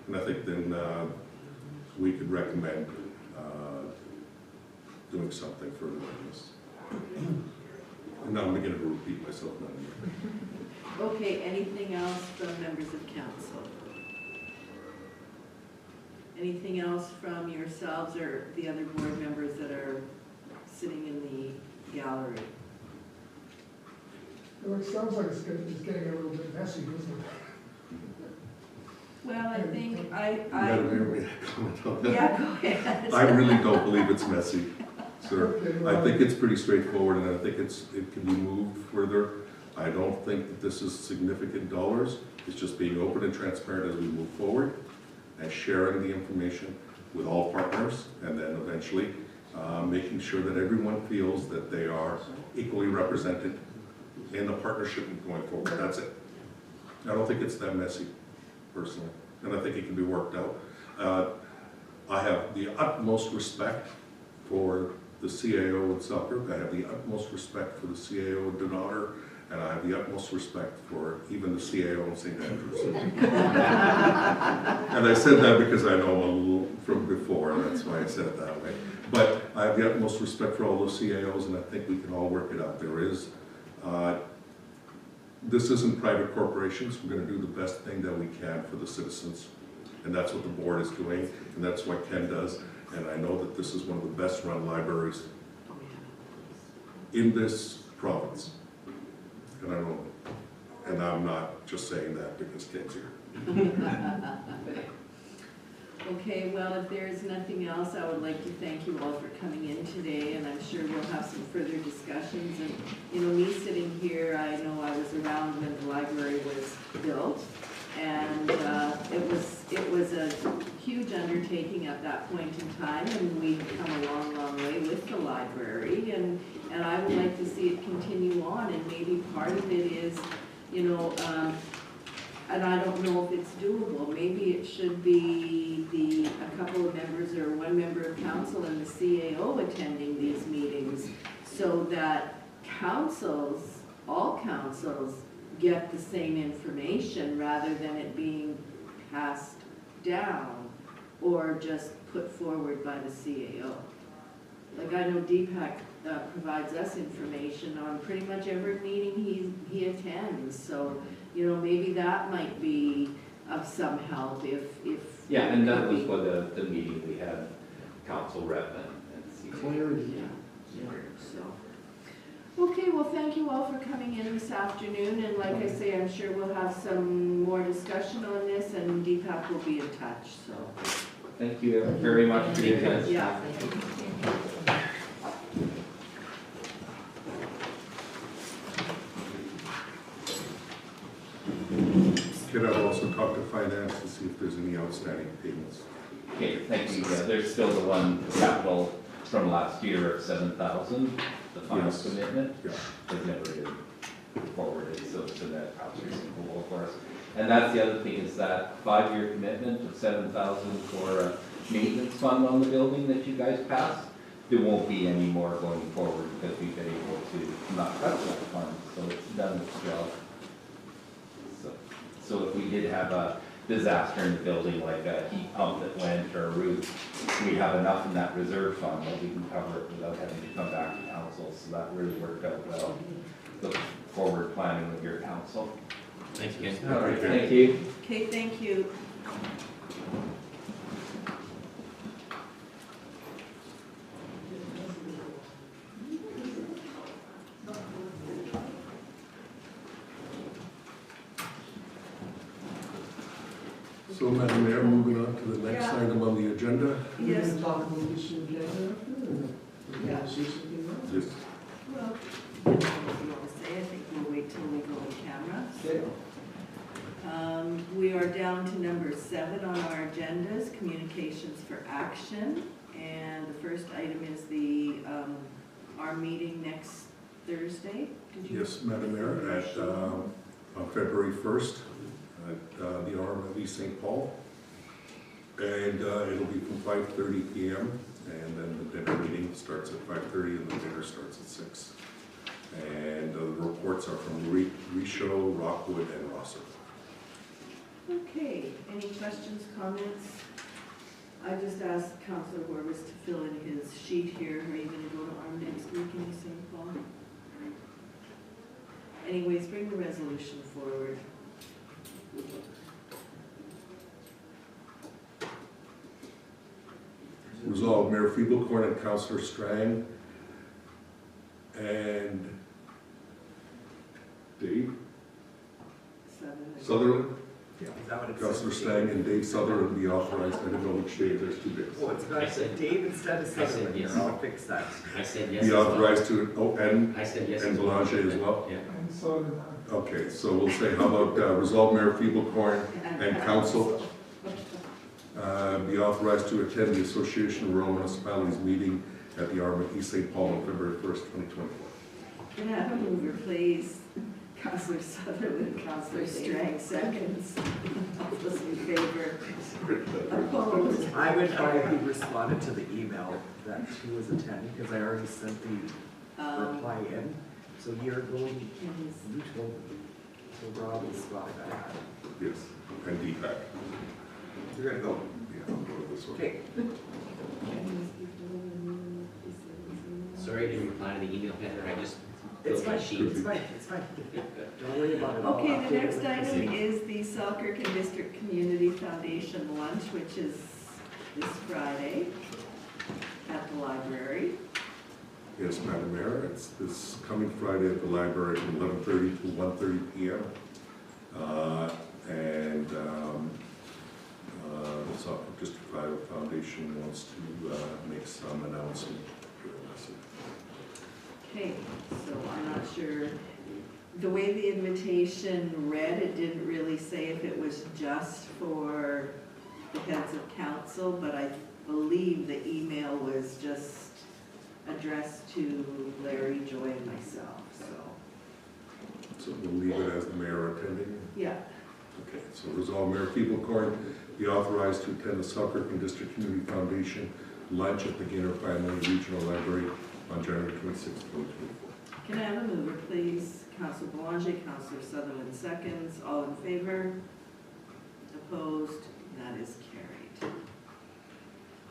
And I think then we could recommend doing something further than this. And now I'm beginning to repeat myself now. Okay, anything else from members of council? Anything else from yourselves or the other board members that are sitting in the gallery? It sounds like it's getting a little bit messy, doesn't it? Well, I think Madam Mayor, may I comment on that? yeah, go ahead. I really don't believe it's messy, sir. Okay, I well, think it's pretty straightforward, and I think it can be moved further. I don't think that this is significant dollars. It's just being open and transparent as we move forward and sharing the information with all partners, and then eventually making sure that everyone feels that they are equally represented in the partnership going forward. That's it. I don't think it's that messy, personally, and I think it can be worked out. I have the utmost respect for the CAO in Selkirk. I have the utmost respect for the CAO in Donator, and I have the utmost respect for even the CAO in St. Andrews. And I said that because I know a little from before, and that's why I said it that way. But I have the utmost respect for all those CAOs, and I think we can all work it out. There is, this isn't private corporations. We're going to do the best thing that we can for the citizens, and that's what the board is doing, and that's what Ken does. And I know that this is one of the best run libraries in this province. And I know, and I'm not just saying that because Ken's here. Okay, well, if there's nothing else, I would like to thank you all for coming in today, and I'm sure we'll have some further discussions. And, you know, me sitting here, I know I was around when the library was built, and it was a huge undertaking at that point in time, and we've come a long, long way with the library, and I would like to see it continue on, and maybe part of it is, you know, and I don't know if it's doable, maybe it should be a couple of members or one member of council and the CAO attending these meetings, so that councils, all councils, get the same information rather than it being passed down or just put forward by the CAO. Like I know Deepak provides us information on pretty much every meeting he attends, so, you know, maybe that might be of some help if. Yeah, and that was what the meeting we had, council rep and see. Clarity. Yeah, so. Okay, well, thank you all for coming in this afternoon, and like I say, I'm sure we'll have some more discussion on this, and Deepak will be in touch, so. Thank you very much for your attention. Yeah. Can I also talk to finance to see if there's any outstanding payments? Okay, thank you. Yeah, there's still the one capital from last year of 7,000, the final Yes. commitment. Yeah. Has never been forwarded, so it's a net house receivable for us. And that's the other thing, is that 5-year commitment of 7,000 for a maintenance fund on the building that you guys passed. There won't be any more going forward because we've been able to not touch that fund, so it's done its job. So if we did have a disaster in the building, like a heat pump that went or a roof, we have enough in that reserve fund that we can cover it without having to come back to council, so that really worked out well. The forward planning with your council. Thanks again. All right, thank you. Okay, thank you. So, Madam Mayor, moving on to the next Yeah. item on the agenda. We're Yes. gonna talk about this in Canada after, or we're Yeah. gonna say something else? Yes. Well, what do you want to say? I think we'll wait till we go to camera. Okay. We are down to number 7 on our agendas, communications for action. And the first item is our meeting next Thursday. Did you? Yes, Madam Mayor, at, on February 1st, at the Arm of East St. Paul. And it'll be from 5:30 PM, and then the dinner meeting starts at 5:30, and the dinner starts at 6. And the reports are from Richaud, Rockwood, and Rosser. Okay, any questions, comments? I just asked Councillor Horwitz to fill in his sheet here. Are you gonna go to ARM next week in St. Paul? Anyways, bring the resolution forward. Resolved, Mayor Feeblecorn and Councillor Strang and Dave 7. Sutherland, Yeah, is that what it Councillor says? Strang and Dave Sutherland be authorized. I didn't know which Dave, there's 2 Daves. Oh, it's got to say Dave instead of I said Sutherland. yes. I'll fix that. I said yes Be as well. authorized to, oh, and I said yes and as well. Belanger as well? Yeah. And so did I. Okay, so we'll say, how about resolve Mayor Feeblecorn and council be authorized to attend the Association of Rural Municipalities meeting at the Arm of East St. Paul on February 1st, 2024. Can I have a mover, please? Councillor Sutherland, Councillor Strang, seconds. All those in favor? Opposed? I would probably responded to the email that she was attending, because I already sent the reply in. So you're going, you told me, so Rob is spot that. Yes, and Deepak. You're gonna go. Yeah, I'll go with this one. Okay. Sorry I didn't reply to the email, Heather, I just It's filled my fine, sheet. it's fine, it's fine. Don't worry about it. I'll Okay, update the it next with item Christine. is the Selkirk and District Community Foundation lunch, which is this Friday at the library. Yes, Madam Mayor, it's this coming Friday at the library from 11:30 to 1:30 PM. The Selkirk District Foundation wants to make some announcement for the message. Okay, so I'm not sure, the way the invitation read, it didn't really say if it was just for the heads of council, but I believe the email was just addressed to Larry, Joy, and myself, so, So we'll leave it as the mayor attending. yeah. Okay, so resolve Mayor Feeblecorn be authorized to attend the Selkirk and District Community Foundation lunch at the Gaynor Family Regional Library on January 26, 2024. Can I have a mover, please? Councillor Boulanger, Councillor Sutherland seconds. All in favor? Opposed? That is carried.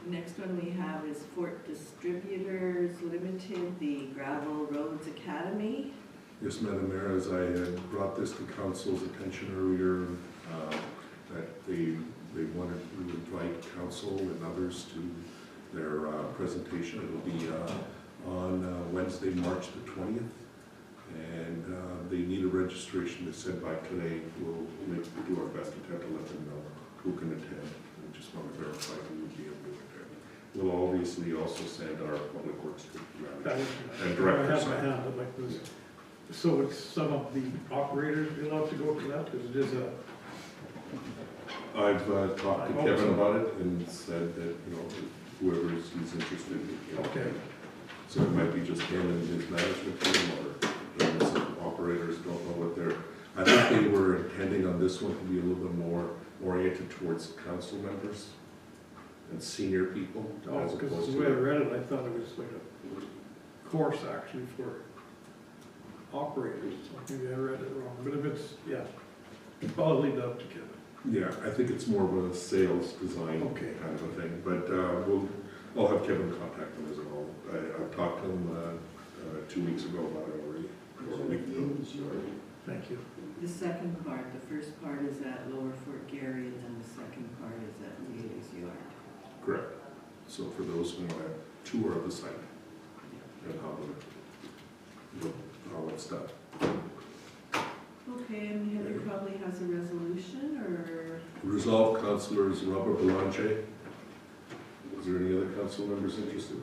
The next one we have is Fort Distributors Limited, the Gravel Roads Academy. Yes, Madam Mayor, as I had brought this to council's attention earlier, that they wanted to invite council and others to their presentation. It'll be on Wednesday, March the 20th. And they need a registration. They said by today, we'll do our best attempt to let them know who can attend. We just want to verify who will be able to attend. We'll obviously also send our public works and director. I have my hand up like this. So it's some of the operators be allowed to go to that, because it is a, I've talked to Kevin about it and said that, whoever is interested. okay. So it might be just him and his management team, or some operators don't know what they're, I think they were intending on this one to be a little bit more oriented towards council members and senior people. Oh, as because opposed the way I to. read it, I thought it was like a course actually for operators. So maybe I read it wrong, but if it's, yeah, I'll leave that up to Kevin. Yeah, I think it's more of a sales design Okay. kind of a thing, but I'll have Kevin contact them as well. I've talked to him 2 weeks ago about it already. or a week ago. Thank you. The second part, the first part is at Lower Fort Garry, and then the second part is at Leahy's Yard. Correct. So for those who want a tour of the site and how it's done. Okay, and Heather probably has a resolution, or? Resolve councillors Robert Belanger. Is there any other council members interested?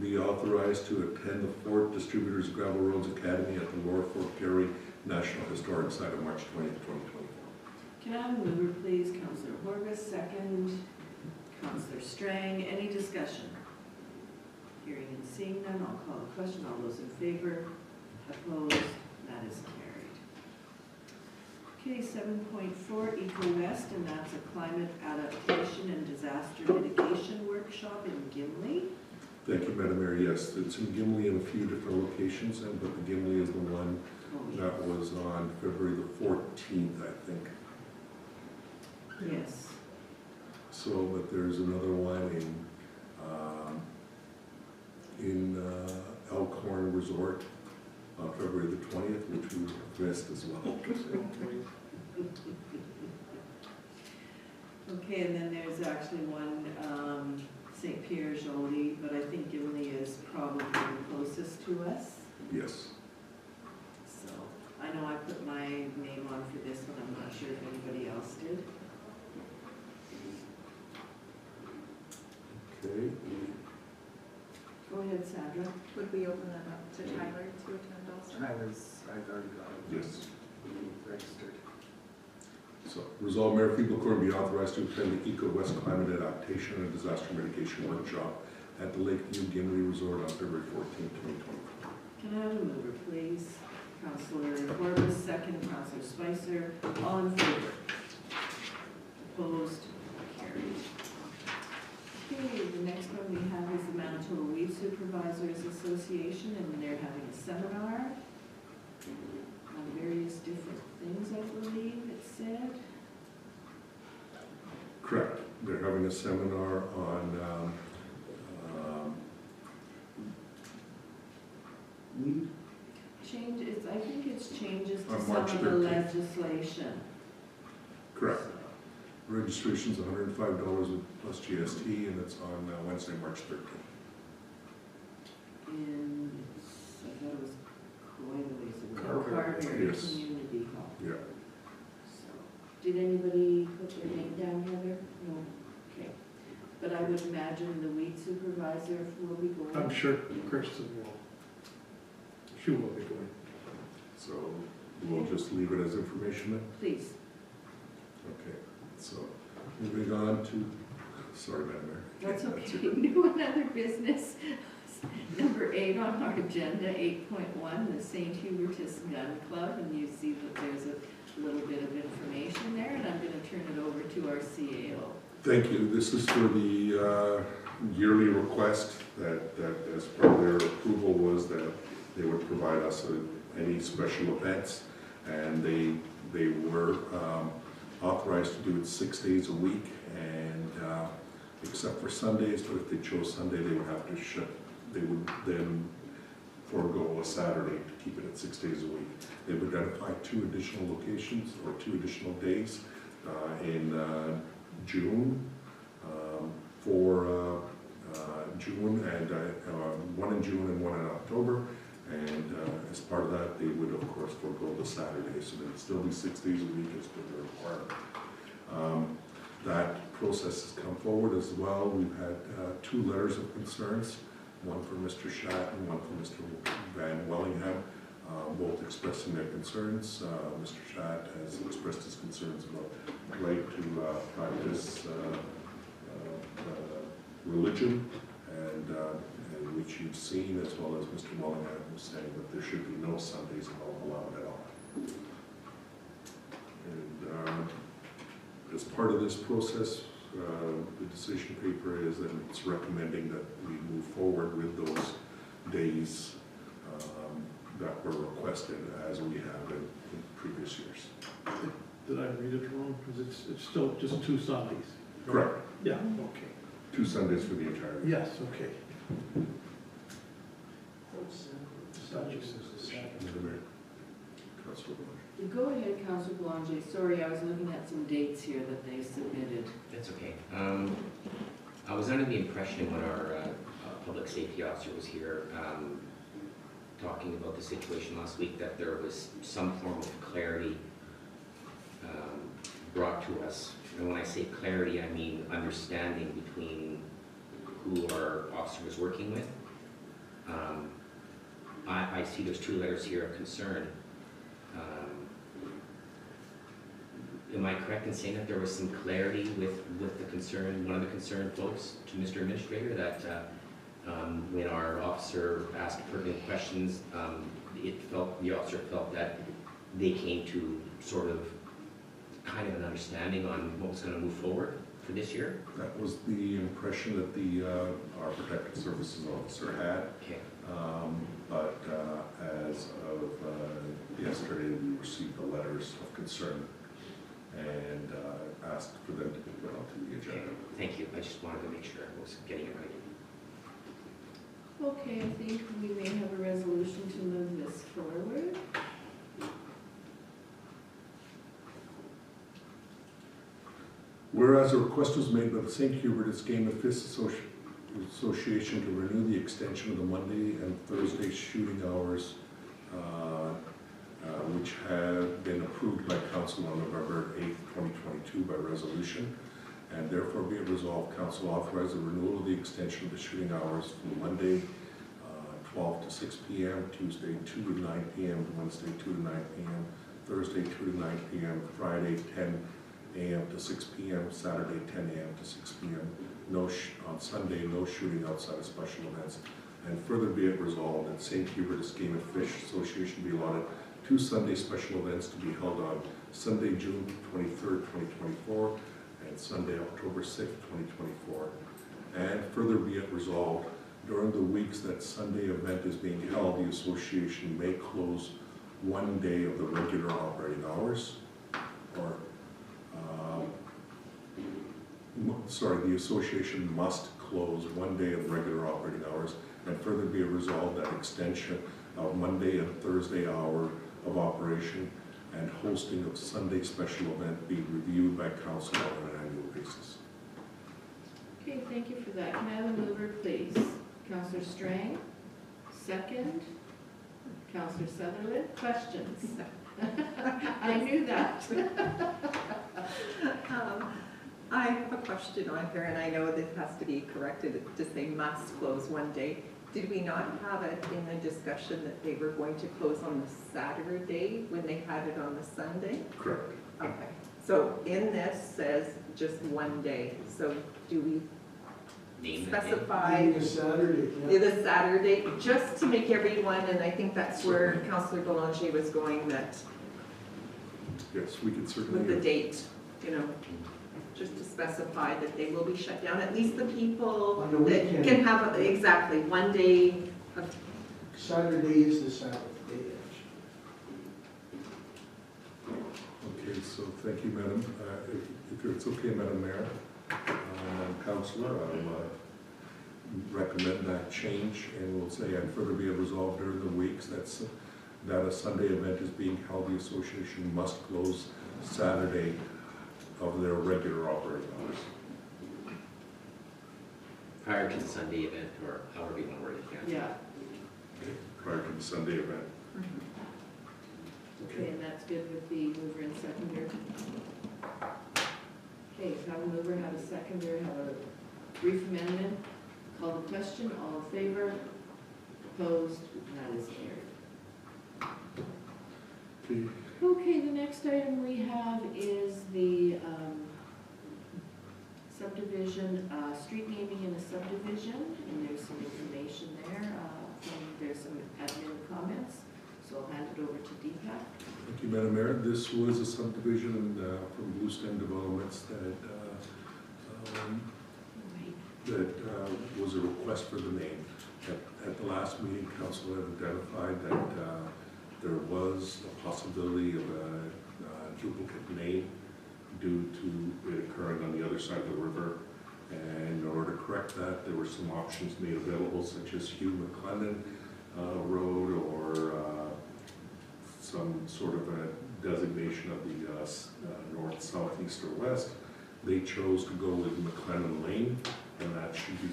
Be authorized to attend the Fort Distributors Gravel Roads Academy at the Lower Fort Garry National Historic Site on March 20th, 2024. Can I have a mover, please? Councillor Horgus, second. Councillor Strang, any discussion? Hearing and seeing none, I'll call the question. All those in favor? Opposed? That is carried. Okay, 7.4, Eco West, and that's a climate adaptation and disaster mitigation workshop in Gimli. Thank you, Madam Mayor. Yes, it's in Gimli in a few different locations, but the Gimli is the one that was on February the 14th, I think. Yes. So, but there's another one in Elkhorn Resort on February the 20th, which we missed as well. Okay, and then there's actually one, St. Pierre Joly, but I think Gimli is probably the closest to us. Yes. So, I know I put my name on for this one, I'm not sure if anybody else did. Okay. Go ahead, Sandra. Would we open that up to Tyler to attend also? I've already got it. Yes. Registered. So, resolve Mayor Feeblecorn be authorized to attend the Eco West Climate Adaptation and Disaster Mitigation Workshop at the Lakeview Gimli Resort on February 14th, 2024. Can I have a mover, please? Councillor Corbus, second. Councillor Spicer, all in favor? Opposed? Carried. Okay, the next one we have is the Manitoba Weed Supervisors Association, and they're having a seminar on various different things, I believe it said. Correct. They're having a seminar on weed. Changes, I think it's changes to On some March of the 13th. legislation. Correct. Registration's $105 plus GST, and it's on Wednesday, March 13th. And it's, I thought it was quite a ways away. Carberry. Carberry Yes. Community Hall. Yeah. So, did anybody put their name down, Heather? No? Okay. But I would imagine the weed supervisor will be going. I'm sure Kristen will, she will be going. So we'll just leave it as information then? Please. Okay. So moving on to, sorry, Madam Mayor. That's okay. it. New and other business. Number 8 on our agenda, 8.1, the St. Hubertus Gun Club, and you see that there's a little bit of information there, and I'm going to turn it over to our CAO. Thank you. This is for the yearly request that as part of their approval was that They would provide us with any special events, and they were authorized to do it 6 days a week, and except for Sundays, but if they chose Sunday, they would have to they would then forego a Saturday to keep it at 6 days a week. They've identified 2 additional locations or 2 additional days in June, for June, and one in June and one in October. And as part of that, they would of course forego the Saturday, so they'd still be 6 days a week as per the requirement. That process has come forward as well. We've had 2 letters of concerns, one from Mr. Schatt and one from Mr. Van Wellingham, both expressing their concerns. Mr. Schatt has expressed his concerns about the right to practice religion, and which you've seen, as well as Mr. Wellingham was saying that there should be no Sundays allowed at all. And as part of this process, the decision paper is that it's recommending that we move forward with those days that were requested, as we have in previous years. Did I read it wrong? Because it's still just 2 Sundays. Correct. Yeah, okay. 2 Sundays for the entire year. Yes, okay. Councilor Blanche. Go ahead, Councilor Boulanger. Sorry, I was looking at some dates here that they submitted. That's okay. I was under the impression when our public safety officer was here talking about the situation last week that there was some form of clarity brought to us. And when I say clarity, I mean understanding between who our officer was working with. I see there's 2 letters here of concern. Am I correct in saying that there was some clarity with the concern, one of the concerned folks to Mr. Administrator, that when our officer asked pertinent questions, the officer felt that they came to sort of kind of an understanding on what was going to move forward for this year? That was the impression that our protective services officer had. Okay. But as of yesterday, we received the letters of concern and asked for them to be put onto the agenda. Okay. Thank you. I just wanted to make sure I was getting it right. Okay, I think we may have a resolution to move this forward. Whereas a request was made by the St. Hubertus Game and Fist Association to renew the extension of the Monday and Thursday shooting hours, which had been approved by Council on November 8th, 2022 by resolution, and therefore be it resolved, Council authorize the renewal of the extension of the shooting hours from Monday 12 to 6 p.m., Tuesday 2 to 9 p.m., Wednesday 2 to 9 p.m., Thursday 2 to 9 p.m., Friday 10 a.m. to 6 p.m., Saturday 10 a.m. to 6 p.m. On Sunday, no shooting outside of special events. And further be it resolved that St. Hubertus Game and Fish Association be allotted 2 Sunday special events to be held on Sunday, June 23rd, 2024, and Sunday, October 6th, 2024. And further be it resolved, during the weeks that Sunday event is being held, the association may close 1 day of the regular operating hours, or the association must close 1 day of regular operating hours, and further be it resolved that extension of Monday and Thursday hour of operation and hosting of Sunday special event be reviewed by council on an annual basis. Okay, thank you for that. Can I have a mover, please? Councillor Strang, second. Councillor Sutherland, questions? I knew that. I have a question on here, and I know this has to be corrected to say must close 1 day. Did we not have it in the discussion that they were going to close on the Saturday when they had it on the Sunday? Correct. Okay, so in this says just 1 day, so do we Name that day. specify The Saturday, the Saturday, just to make everyone, and I think that's where Councillor Boulanger was going, that Yes, we can certainly. with the date, you know, just to specify that they will be shut down, at least the people On the that weekend. can have, exactly, 1 day of Saturday is the Sabbath day, actually. Okay, so thank you, Madam. If it's okay, Madam Mayor, Councillor, I'll recommend that change, and we'll say, and further be it resolved during the weeks that a Sunday event is being held, the association must close Saturday of their regular operating hours. Prior to the Sunday event, or however you want to word it, yeah. Yeah, Okay, prior to the Sunday event. okay, and that's good with the mover and seconder. Okay, have a mover, have a seconder, have a brief amendment, call the question, all in favor, opposed, that is carried. Okay, Okay, the next item we have is the subdivision, street naming in a subdivision, and there's some information there, there's some admin comments, so I'll hand it over to Deepak. thank you, Madam Mayor. This was a subdivision from Blue Stem Developments that was a request for the name. At the last meeting, council had identified that there was a possibility of a duplicate name due to it occurring on the other side of the river. And in order to correct that, there were some options made available, such as Hugh McLennan Road, or some sort of a designation of the north, south, east, or west. They chose to go with McLennan Lane, and that should be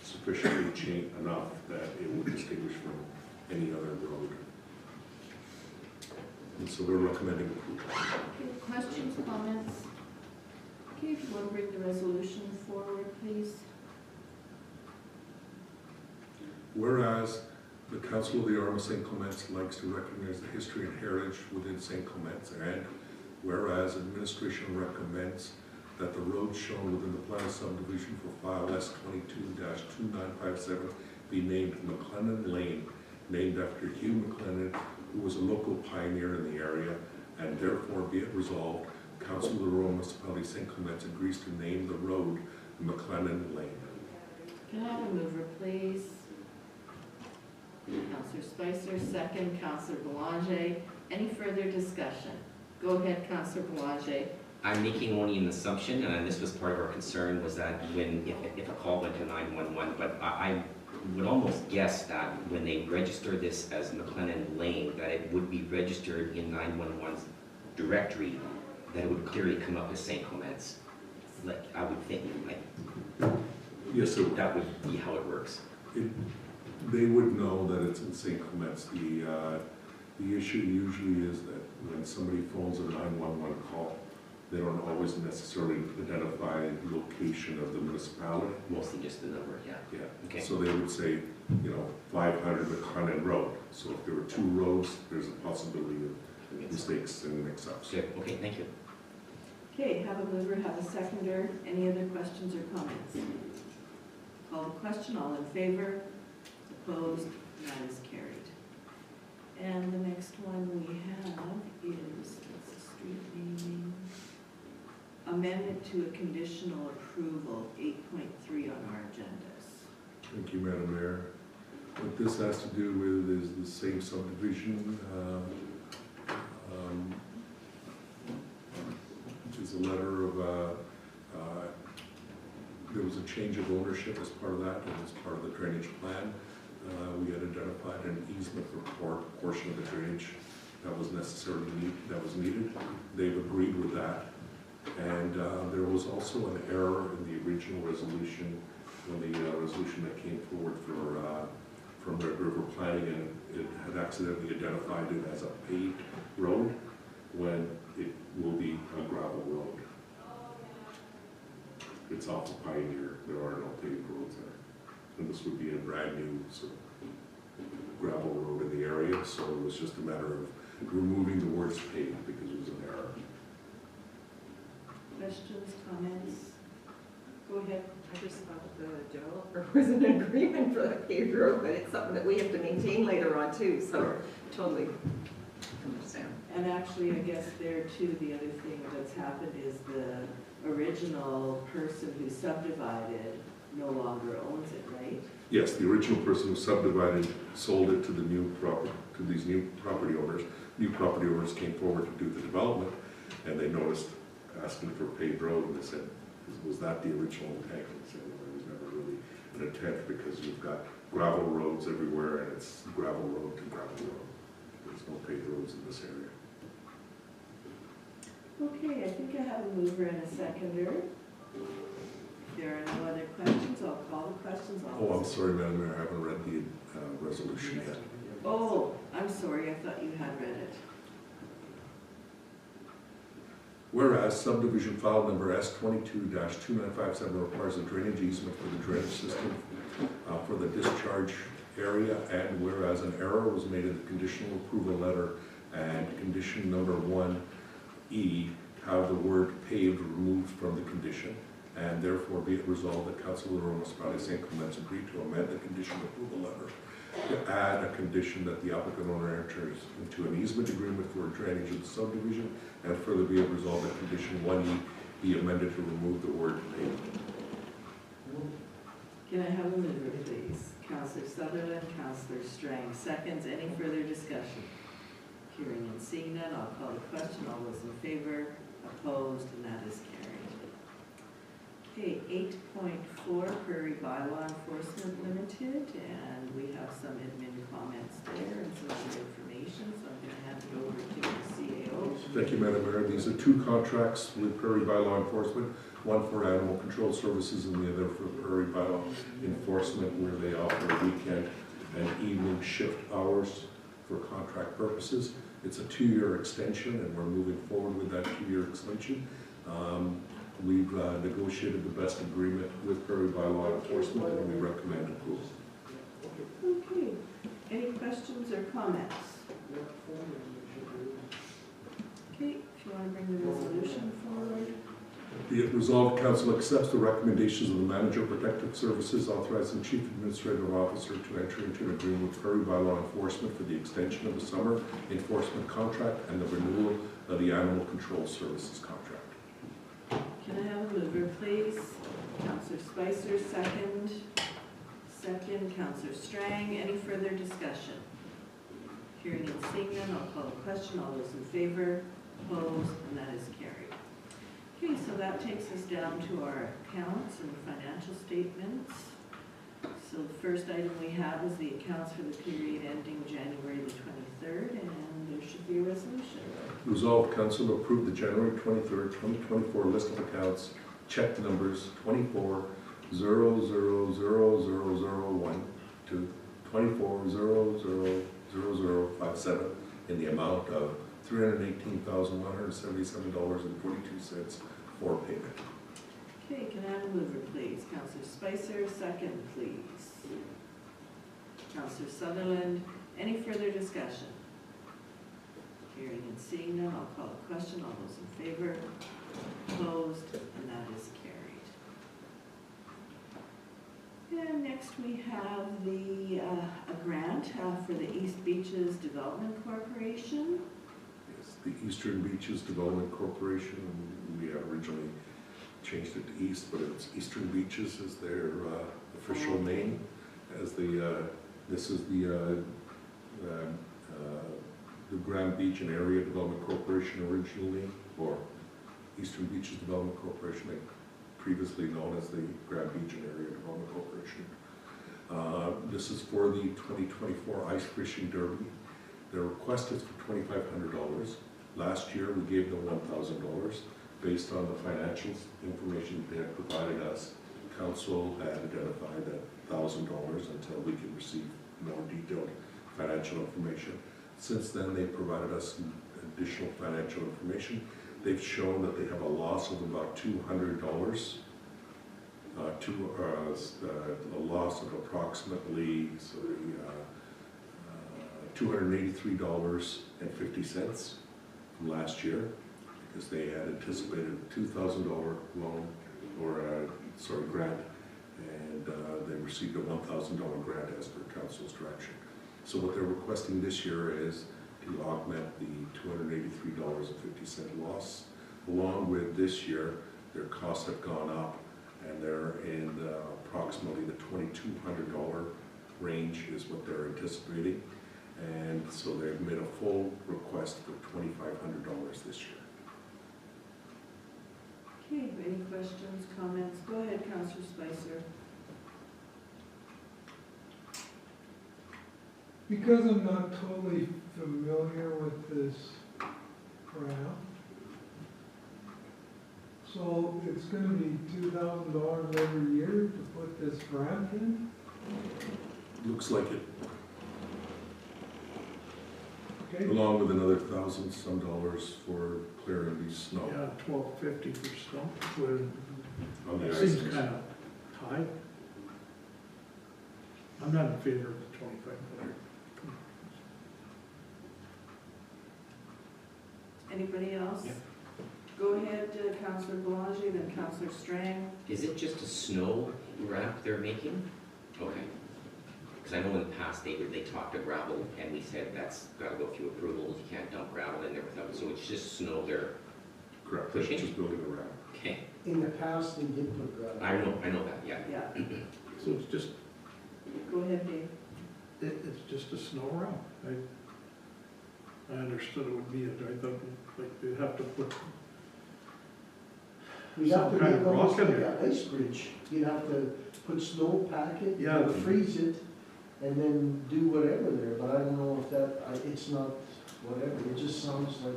sufficiently enough that it would distinguish from any other road. And so we're recommending approval. Okay, questions, comments? Okay, if you want to bring the resolution forward, please. Whereas the Council of the Arm of St. Clements likes to recognize the history and heritage within St. Clements, and whereas administration recommends that the road shown within the plan of subdivision for file S22-2957 be named McLennan Lane, named after Hugh McLennan, who was a local pioneer in the area, and therefore be it resolved, Council of the Rural Municipality of St. Clements agrees to name the road McLennan Lane. Can I have a mover, please? Councillor Spicer, second. Councillor Boulanger. Any further discussion? Go ahead, Councillor Boulanger. I'm making only an assumption, and this was part of our concern, was that if a call went to 911, but I would almost guess that when they register this as McLennan Lane, that it would be registered in 911's directory, that it would clearly come up as St. Clements. Like, I would think, like, Yes, sir. that would be how it works. They would know that it's in St. Clements. The issue usually is that when somebody phones a 911 call, they don't always necessarily identify the location of the municipality. Mostly just the number, yeah. Yeah. Okay. So they would say, 500 McLennan Road. So if there were two roads, there's a possibility of mistakes and mix-ups. Good, okay, thank you. Okay, have a mover, have a seconder. Any other questions or comments? Call the question, all in favor? Opposed? That is carried. And the next one we have is, what's the street naming? Amendment to a conditional approval, 8.3 on our agendas. Thank you, Madam Mayor. What this has to do with is the same subdivision, which is a letter of, there was a change of ownership as part of that, and as part of the drainage plan. We had identified an easement for a portion of the drainage that was needed. They've agreed with that. And there was also an error in the original resolution, when the resolution that came forward from Red River Planning, and it had accidentally identified it as a paved road when it will be a gravel road. It's off of Pioneer. There are no paved roads there. And this would be a brand new sort of gravel road in the area, so it was just a matter of removing the words paved because it was an error. Questions, comments? Go ahead. I just thought the developer was in agreement for the paved road, but it's something that we have to maintain later on too, so totally understand. And actually, I guess there too, the other thing that's happened is the original person who subdivided no longer owns it, right? Yes, the original person who subdivided sold it to the new property, to these new property owners. New property owners came forward to do the development, and they noticed asking for paved road, and they said, was that the original intent? And they said, well, there was never really an intent, because you've got gravel roads everywhere, and it's gravel road to gravel road. There's no paved roads in this area. Okay, I think I have a mover and a seconder. If there are no other questions, I'll call the questions. Oh, I'm sorry, Madam Mayor, I haven't read the resolution yet. Oh, I'm sorry, I thought you had read it. Whereas subdivision file number S22-2957 requires a drainage easement for the drainage system for the discharge area, and whereas an error was made in the conditional approval letter and condition number 1E, have the word paved removed from the condition, and therefore be it resolved that Council of the Municipality of St. Clements agreed to amend the conditional approval letter to add a condition that the applicant owner enters into an easement agreement for drainage of the subdivision, and further be it resolved that condition 1E be amended to remove the word paved. Can I have a mover, please? Councillor Sutherland, Councillor Strang, seconds. Any further discussion? Hearing and seeing none, I'll call the question. All those in favor, opposed, and that is carried. Okay, 8.4, Prairie Bylaw Enforcement Limited, and we have some admin comments there and some other information, so I'm going to hand it over to the CAO. Thank you, Madam Mayor. These are two contracts with Prairie Bylaw Enforcement, one for animal control services and the other for Prairie Bylaw Enforcement, where they offer weekend and evening shift hours for contract purposes. It's a 2-year extension, and we're moving forward with that 2-year extension. We've negotiated the best agreement with Prairie Bylaw Enforcement, and we recommend approval. Okay, any questions or comments? Okay, if you want to bring the resolution forward. Be it resolved, Council accepts the recommendations of the Manager of Protective Services, authorizing Chief Administrative Officer to enter into an agreement with Prairie Bylaw Enforcement for the extension of the summer enforcement contract and the renewal of the animal control services contract. Can I have a mover, please? Councillor Spicer, second. Second, Councillor Strang. Any further discussion? Hearing and seeing none, I'll call the question. All those in favor, opposed, and that is carried. Okay, so that takes us down to our accounts and financial statements. So the first item we have is the accounts for the period ending January the 23rd, and there should be a resolution. Resolved, Council to approve the January 23rd, 2024 list of accounts, check numbers 24000001 to 24000057 in the amount of $318,177.42 for payment. Okay, can I have a mover, please? Councillor Spicer, second, please. Councillor Sutherland, any further discussion? Hearing and seeing none, I'll call a question. All those in favor, opposed, and that is carried. And next we have the a grant for the East Beaches Development Corporation. Yes, the Eastern Beaches Development Corporation. We had originally changed it to East, but it's Eastern Beaches is their official name. As this is the Grand Beach and Area Development Corporation originally, or Eastern Beaches Development Corporation, previously known as the Grand Beach and Area Development Corporation. This is for the 2024 Ice Fishing Derby. Their request is for $2,500. Last year we gave them $1,000 based on the financial information they had provided us. Council had identified that $1,000 until we could receive more detailed financial information. Since then, they provided us some additional financial information. They've shown that they have a loss of about $200, a loss of approximately $283.50 from last year, because they had anticipated a $2,000 loan, or grant, and they received a $1,000 grant as per Council's direction. So what they're requesting this year is to augment the $283.50 loss. Along with this year, their costs have gone up, and they're in approximately the $2,200 range is what they're anticipating. And so they've made a full request for $2,500 this year. Okay, any questions, comments? Go ahead, Councillor Spicer. Because I'm not totally familiar with this ramp, so it's gonna be $2,000 every year to put this ramp in? Looks like it, Okay, along with another $1,000 some for clearing the snow Yeah, $12.50 for snow, well, on the it ice. seems kind of high. I'm not in favor of the 2,500. Anybody else? Yeah. Go ahead, Councillor Boulanger, then Councillor Strang. Is it just a snow ramp they're making? Okay. Because I know in the past they talked of gravel, and we said that's gotta go through approvals, you can't dump gravel in there without, so it's just snow they're, Correct, they're Pushing? just building a ramp. okay. In the past, they did put gravel. I know that, yeah. Yeah, So it's just, go ahead, Dave. it's just a snow ramp. I understood it would be, I thought, like, they'd have to put, We'd have to Some kind make of almost rock like in an ice bridge. You'd have to put snow, pack it, Yeah. you'd freeze it, and then do whatever there, but I don't know if that, it's not, whatever, it just sounds like,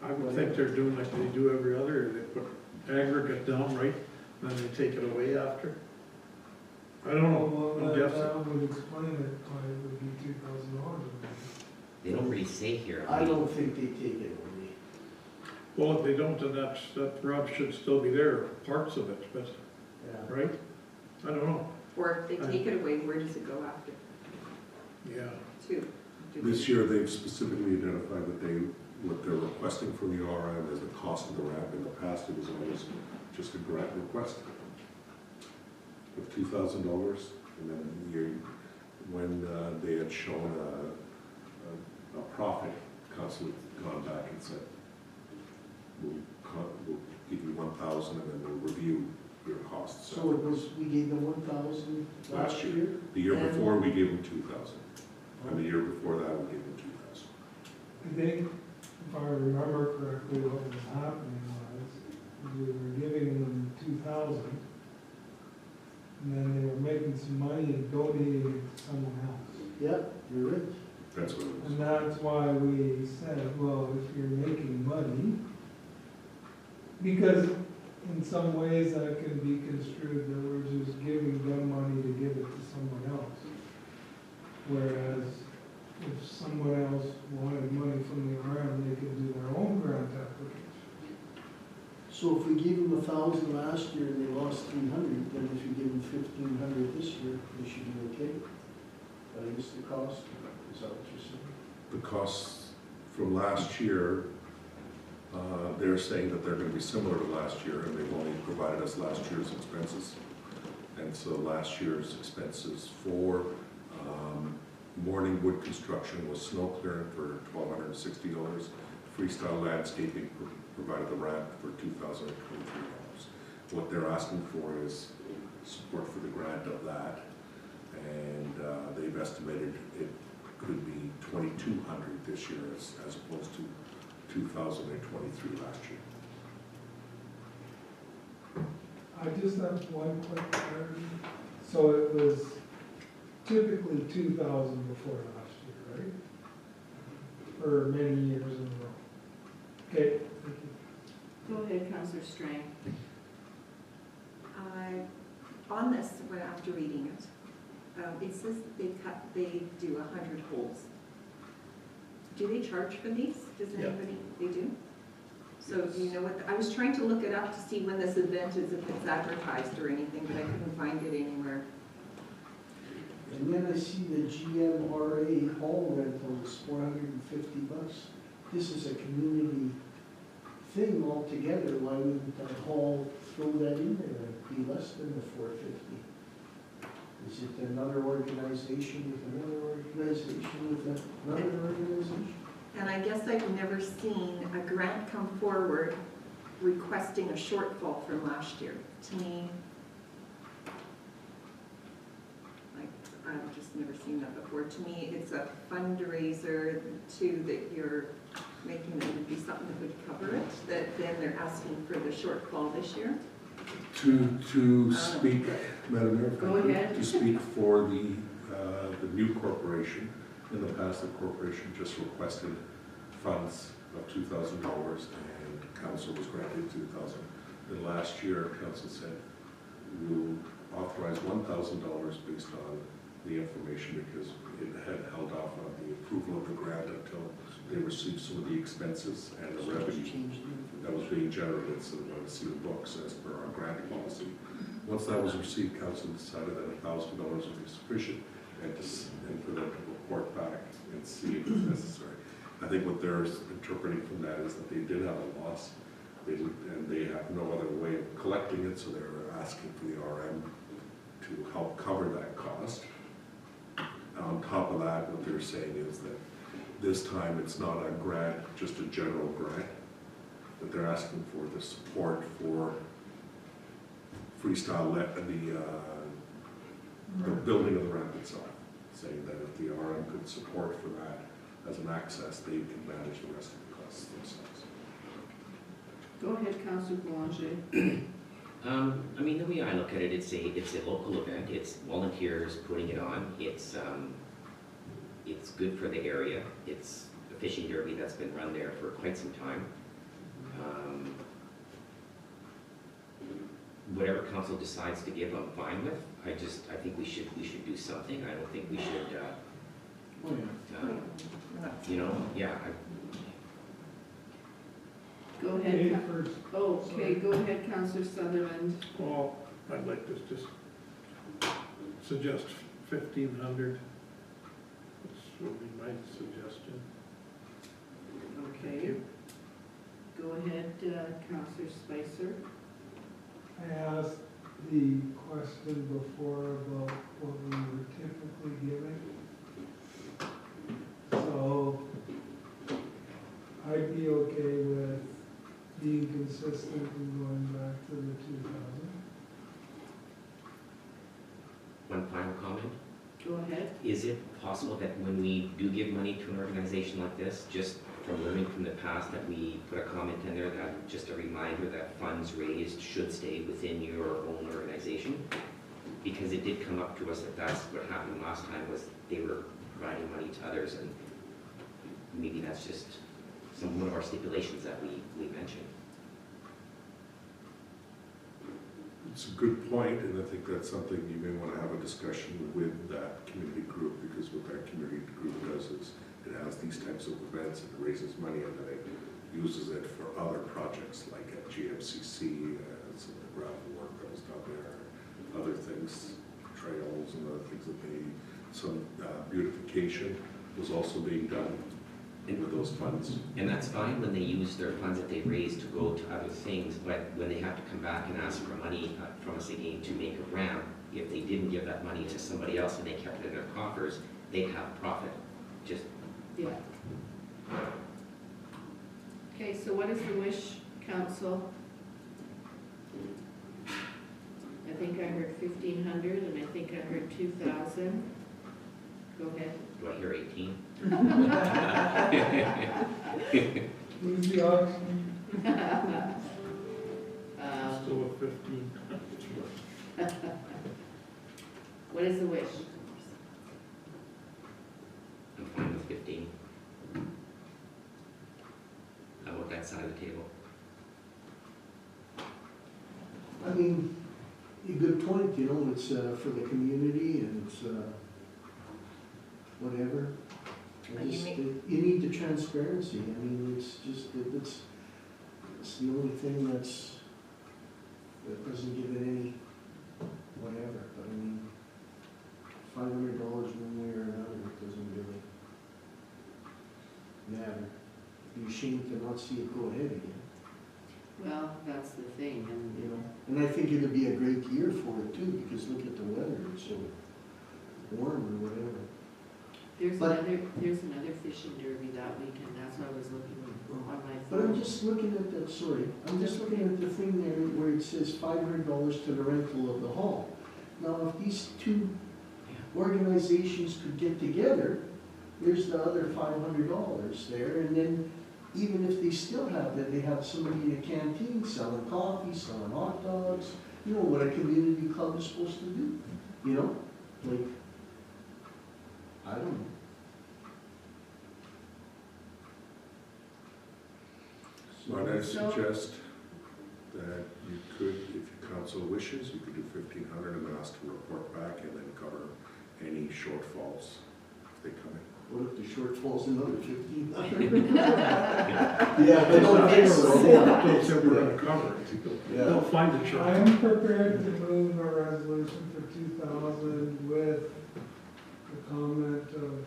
I would think they're doing like they do every other, they put aggregate down, right, and then they take it away after. I don't know, well, I'm guessing. that would explain it, why it would be $2,000. They don't really say here. I don't think they take it away. Well, if they don't, then that ramp should still be there, parts of it, but, Yeah. right? I don't know, Or if they take it away, where does it go after? yeah. To? This year, they've specifically identified what they're requesting from the RM as the cost of the ramp. In the past, it was always just a grant request of $2,000. And then when they had shown a profit, council had gone back and said, we'll give you 1,000 and then we'll review your costs. So it was, we gave them 1,000 last year? The year And- before, we gave them 2,000. And the year before that, we gave them 2,000. I think, if I remember correctly, what was happening was, we were giving them 2,000, and then they were making some money and donating it to someone else. Yeah, you're right. That's what it was. And that's why we said, well, if you're making money, because in some ways that can be construed that we're just giving them money to give it to someone else. Whereas if someone else wanted money from the RM, they could do their own grant application. So if we gave them 1,000 last year and they lost 300, then if you give them 1,500 this year, they should be okay? That is the cost, is that what you're saying? The costs from last year, they're saying that they're gonna be similar to last year, and they've only provided us last year's expenses. And so last year's expenses for morning wood construction was snow clearing for $1,260. Freestyle landscaping provided the ramp for $2,023. What they're asking for is support for the grant of that, and they've estimated it could be $2,200 this year as opposed to $2,023 last year. I just have one quick clarity. So it was typically 2,000 before last year, right? For many years in a row. Okay, thank you. Go ahead, Councillor Strang. On this, when after reading it, it says they do 100 holes. Do they charge for these? Does Yeah. anybody, they do? So do you know what, I was trying to look it up to see when this event is, if it's advertised or anything, but I couldn't find it anywhere. And then I see the GMRA hall rental is $450. This is a community thing altogether. Why wouldn't that hall throw that in there and be less than the $450? Is it another organization with another organization with another organization? And I guess I've never seen a grant come forward requesting a shortfall from last year. To me, I've just never seen that before. To me, it's a fundraiser too, that you're making it would be something that would cover it, that then they're asking for the shortfall this year. To speak, Madam Mayor, if I Go could, ahead. to speak for the new corporation, in the past, the corporation just requested funds of $2,000 and council was granted $2,000. Then last year, council said, we'll authorize $1,000 based on the information because it had held off on the approval of the grant until they received some of the expenses and the revenue that was being generated, so they wanted to see the books as per our grant policy. Once that was received, council decided that $1,000 would be sufficient and for them to report back and see if it's necessary. I think what they're interpreting from that is that they did have a loss, and they have no other way of collecting it, so they're asking for the RM to help cover that cost. On top of that, what they're saying is that this time it's not a grant, just a general grant, that they're asking for the support for freestyle, the building of the ramp itself, saying that if the RM could support for that as an access, they can manage the rest of the costs themselves. Go ahead, Councillor Boulanger. I mean, the way I look at it, it's a local event. It's volunteers putting it on. It's good for the area. It's a fishing derby that's been run there for quite some time. Whatever council decides to give, I'm fine with. I think we should do something. I don't think we should, you know, yeah. Go ahead. Okay, go ahead, Councillor Sutherland. Well, I'd like to just suggest 1,500. That would be my suggestion. Thank Okay. you. Go ahead, Councillor Spicer. I asked the question before about what we were typically giving. So I'd be okay with being consistent and going back to the 2,000. One final comment. Go ahead. Is it possible that when we do give money to an organization like this, just from learning from the past, that we put a comment in there that just a reminder that funds raised should stay within your own organization? Because it did come up to us that that's what happened last time, was they were providing money to others, and maybe that's just one of our stipulations that we mentioned. It's a good point, and I think that's something you may want to have a discussion with that community group, because what that community group does is it has these types of events and it raises money and then it uses it for other projects like at GMCC, some of the gravel work that was done there, other things, trails and other things that some beautification was also being done with those funds. And that's fine when they use their funds that they raise to go to other things, but when they have to come back and ask for money from us again to make a ramp, if they didn't give that money to somebody else and they kept it in their coffers, they'd have profit. Just Yeah. Okay, so what is the wish, council? I think I heard 1,500 and I think I heard 2,000. Go ahead. do I hear 18? Who's the auction? Still at 15. What is the wish? I'm fine with 15. I'm on that side of the table. I mean, a good point, you know, it's for the community and it's whatever. You need the transparency. I mean, it's just, it's the only thing that doesn't give it any whatever. But I mean, $500 one way or another, it doesn't really matter. Be ashamed to not see it go ahead again. Well, that's the thing, You know, and I think it'd be a great year for it too, because look at the weather, it's so warm or whatever. there's But- another fishing derby that weekend, that's what I was looking on my But I'm phone. just looking at that, sorry, I'm just looking at the thing there where it says $500 to the rental of the hall. Now, if these two organizations could get together, there's the other $500 there, and then even if they still have that, they have somebody in a canteen selling coffee, selling hot dogs, you know, what a community club is supposed to do, you know? Like, I don't know. Might I suggest that you could, if your council wishes, you could do 1,500 and then ask to report back and then cover any shortfalls if they come in. What if the shortfall's another 1,500? Yeah, I don't think so. They'll say we're gonna cover it. Yeah. They'll find the chart. I'm prepared to move a resolution for 2,000 with the comment of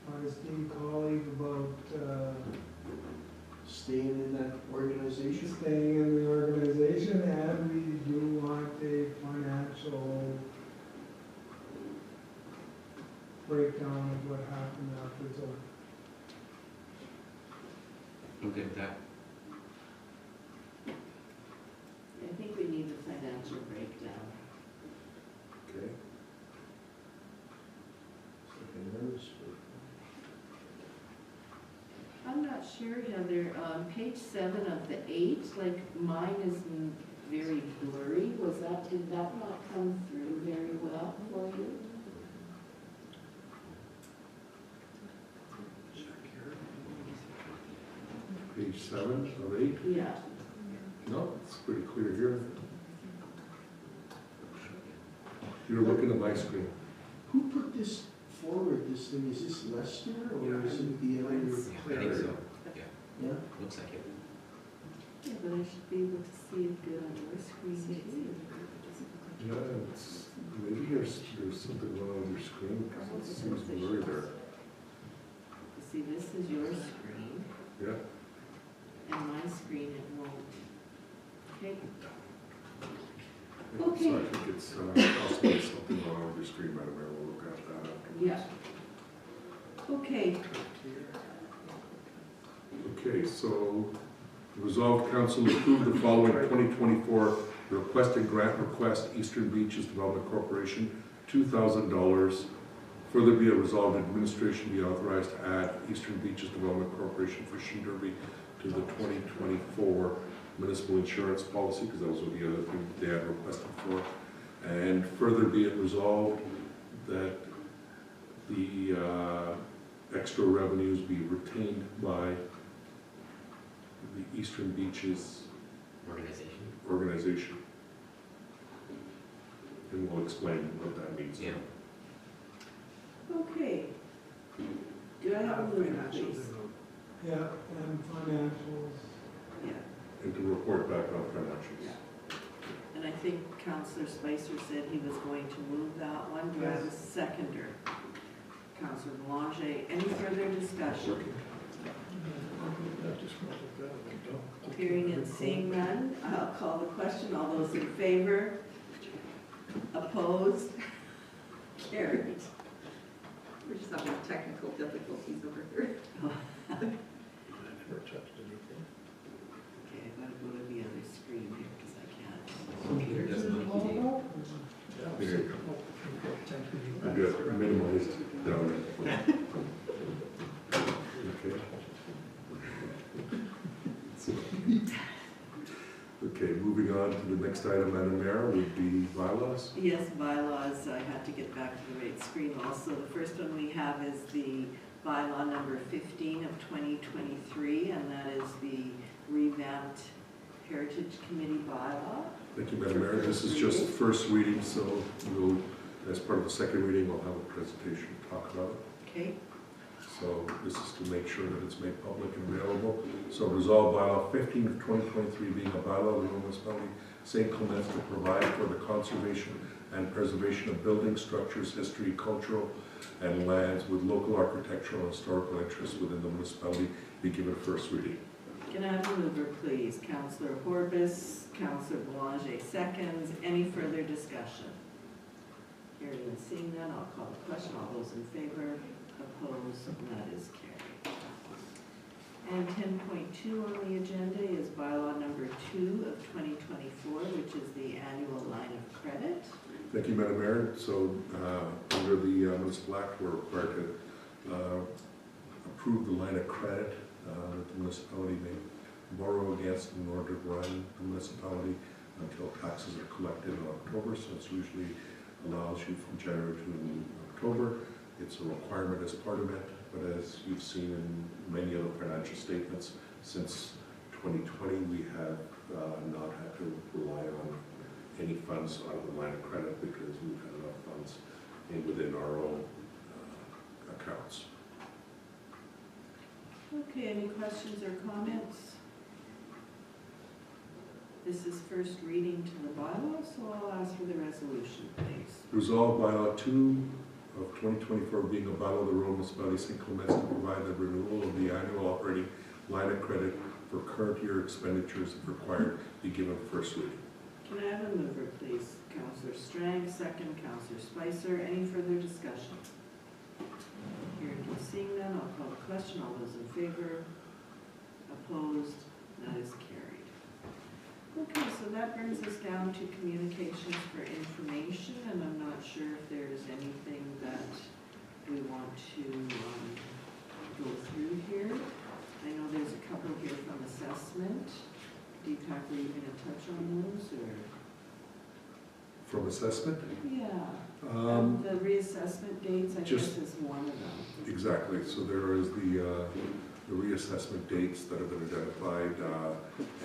my esteemed colleague about Staying in that organization? staying in the organization, and we do want a financial breakdown of what happened after it's over. I'm good with that. I think we need the financial breakdown. Okay? I'm not sure, Heather, on page 7 of the 8, like mine is very blurry. Did that not come through very well for you? Page 7 of 8? Yeah. No, it's pretty clear here. You're looking at my screen. Who put this forward, this thing? Is this Lester or is it the other? I think so, yeah, Yeah? looks like it. Yeah, but I should be able to see it good on your screen too. Yeah, maybe there's something wrong with your screen because it seems blurry there. See, this is your screen, Yeah? and my screen it won't. Okay, So Okay. I think it's possibly something wrong with your screen, Madam Mayor. We'll look at that afterwards. yeah. Okay, Okay, so resolved council approve the following 2024 requested grant request, Eastern Beaches Development Corporation, $2,000. Further be it resolved, administration be authorized to add Eastern Beaches Development Corporation Fishing Derby to the 2024 municipal insurance policy, because that was what the other thing they had requested for. And further be it resolved that the extra revenues be retained by the Eastern Beaches organization. And we'll explain what that means. Yeah. okay. Do I have a mover, please? Yeah, and financials. Yeah, And to report back on financials. and I think Councillor Spicer said he was going to move that one. Do I have a seconder? Councillor Boulanger, any further discussion? Hearing and seeing none, I'll call the question. All those in favor? Opposed? Carried. We're just having technical difficulties over here. Okay, I gotta go to the other screen here because I can't. Peter doesn't look at you. There you go. I got minimized down there. Okay. Okay, moving on to the next item, Madam Mayor, would be bylaws. Yes, bylaws, I had to get back to the right screen also. The first one we have is the bylaw number 15 of 2023, and that is the revamped Heritage Committee bylaw. Thank you, Madam Mayor. This is just first reading, so we'll, as part of the second reading, we'll have a presentation to talk about it. Okay, So this is to make sure that it's made public and available. So resolve bylaw 15 of 2023 being a bylaw of the municipality St. Clements to provide for the conservation and preservation of buildings, structures, history, cultural, and lands with local architectural and historical interests within the municipality be given first reading. can I have a mover, please? Councillor Horbis, Councillor Boulanger seconds. Any further discussion? Hearing and seeing none, I'll call the question. All those in favor? Opposed? And that is carried. And 10.2 on the agenda is bylaw number 2 of 2024, which is the annual line of credit. Thank you, Madam Mayor. So, under the municipal act, we're required to approve the line of credit that the municipality may borrow against in order to run the municipality until taxes are collected in October. So it's usually allows you from January to October. It's a requirement as part of it, but as you've seen in many other financial statements since 2020, we have not had to rely on any funds out of the line of credit because we've had enough funds within our own accounts. Okay, any questions or comments? This is first reading to the bylaw, so I'll ask for the resolution, please. Resolved bylaw 2 of 2024 being a bylaw of the Rural Municipality of St. Clements to provide the renewal of the annual operating line of credit for current year expenditures if required be given first reading. Can I have a mover, please? Councillor Strang, second, Councillor Spicer. Any further discussion? Hearing and seeing none, I'll call the question. All those in favor? Opposed? That is carried. Okay, so that brings us down to communications for information, and I'm not sure if there's anything that we want to go through here. I know there's a couple here from assessment. Deepak, were you going to touch on those, or? From assessment? Yeah. The reassessment dates, I guess, is one of them. Exactly. So there is the reassessment dates that have been identified,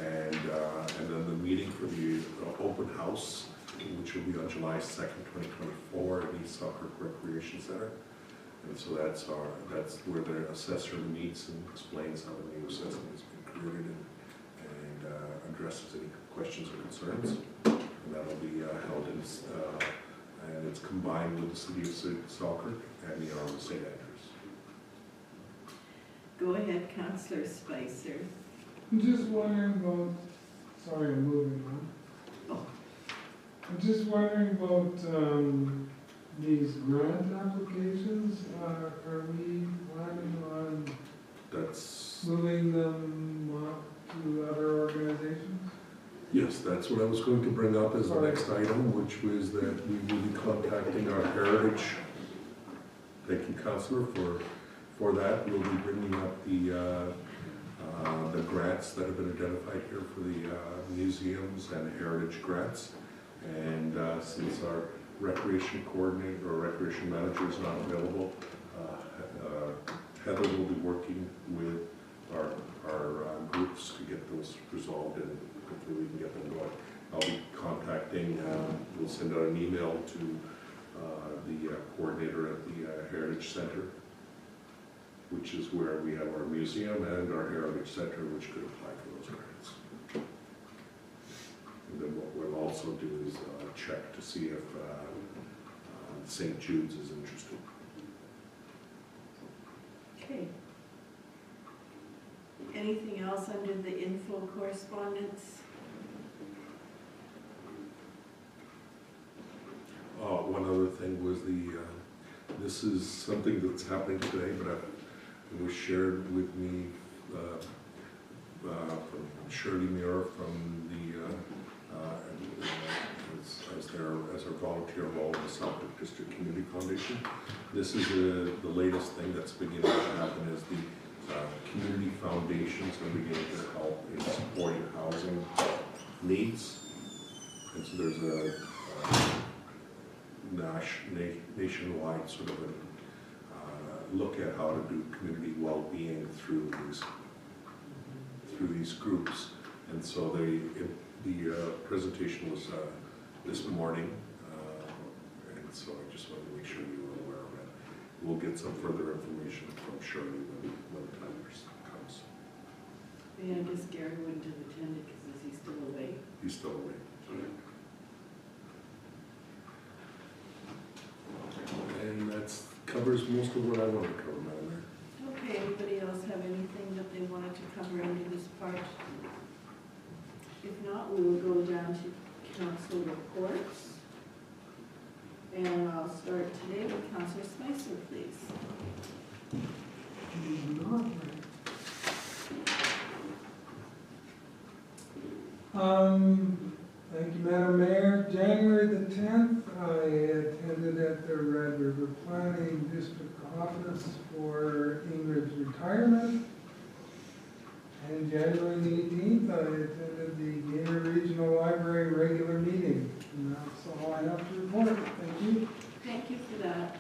and then the meeting for the open house, which will be on July 2nd, 2024 at East Selkirk Recreation Center. And so that's where the assessor meets and explains how the new assessment has been created and addresses any questions or concerns. And that'll be held in, and it's combined with the city of Selkirk and the Arm of St. Andrews. Go ahead, Councillor Spicer. I'm just wondering about, sorry, I'm moving on. Oh. I'm just wondering about these grant applications. Are we planning on moving them up to other organizations? Yes, that's what I was going to bring up as the next item, which was that we will be contacting our heritage. Thank you, Councillor, for that. We'll be bringing up the grants that have been identified here for the museums and heritage grants. And since our recreation coordinator or recreation manager is not available, Heather will be working with our groups to get those resolved and hopefully we can get them going. I'll be contacting, we'll send out an email to the coordinator at the Heritage Center, which is where we have our museum and our Heritage Center, which could apply for those grants. And then what we'll also do is check to see if St. Jude's is interested. Okay. Anything else under the info correspondence? One other thing was this is something that's happening today, but it was shared with me from Shirley Muir from as our volunteer role in the Selkirk District Community Foundation. This is the latest thing that's beginning to happen is the community foundations are beginning to help in supporting housing needs. And so there's a nationwide sort of a look at how to do community well-being through these groups. And so the presentation was this morning, and so I just wanted to make sure you were aware of it. We'll get some further information from Shirley when the time comes. Yeah, I guess Gary wouldn't have attended because is he still away? He's still away. And that covers most of what I want to cover, Madam Mayor. Okay, anybody else have anything that they wanted to cover under this part? If not, we will go down to council reports. And I'll start today with Councillor Spicer, please. Madam Mayor, January the 10th, I attended at the Red River Planning District Office for Ingrid's retirement. And January the 18th, I attended the Gaynor Regional Library regular meeting. And that's all I have to report. Thank you. Thank you for that.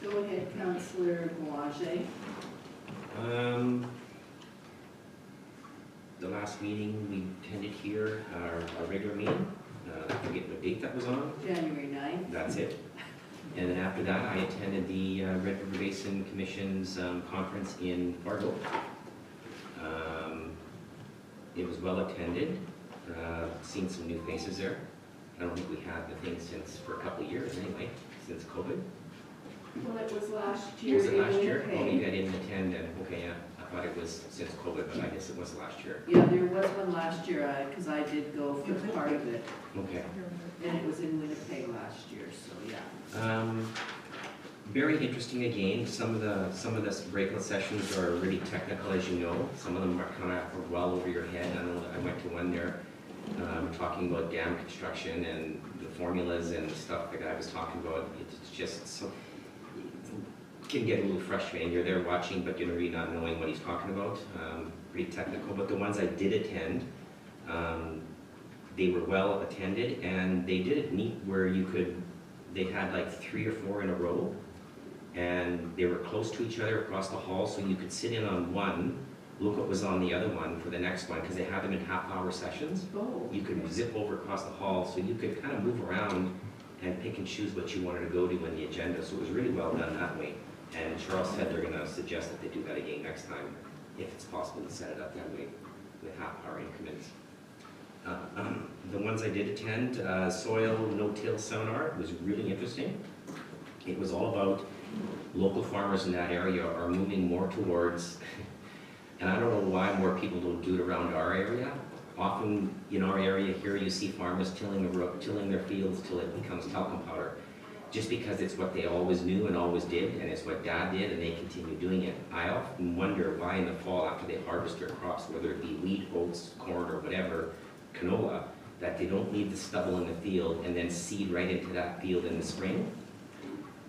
Go ahead, Councillor Boulanger. The last meeting we attended here, our regular meeting, I forget what date that was on. January 9th. That's it. And then after that, I attended the Red River Basin Commission's conference in Fargo. It was well attended. Seen some new faces there. I don't think we had the thing since for a couple of years anyway, since COVID. Well, it was last year. Was it last in year? Oh, Winnipeg. maybe I didn't attend and, okay, yeah. I thought it was since COVID, but I guess it was last year. Yeah, there was one last year, because I did go for part of it, Okay. and it was in Winnipeg last year, so yeah. Very interesting again. Some of the breakout sessions are really technical, as you know. Some of them are kind of well over your head. I know I went to one there talking about dam construction and the formulas and the stuff the guy was talking about. It's just so it can get a little frustrating. You're there watching, but you're really not knowing what he's talking about. Pretty technical. But the ones I did attend, they were well attended, and they did it neat where they had like 3 or 4 in a row, and they were close to each other across the hall, so you could sit in on one, look what was on the other one for the next one, because they had them in half-hour sessions. Oh. You could zip over across the hall, so you could kind of move around and pick and choose what you wanted to go to in the agenda, so it was really well done that way. And Charles said they're going to suggest that they do that again next time, if it's possible to set it up that way, with half-hour increments. The ones I did attend, soil no-till seminar, was really interesting. It was all about local farmers in that area are moving more towards, and I don't know why more people don't do it around our area. Often in our area here, you see farmers tilling their fields till it becomes talcum powder, just because it's what they always knew and always did, and it's what Dad did, and they continue doing it. I often wonder why in the fall, after they harvest their crops, whether it be wheat, oats, corn, or whatever, canola, that they don't leave the stubble in the field and then seed right into that field in the spring.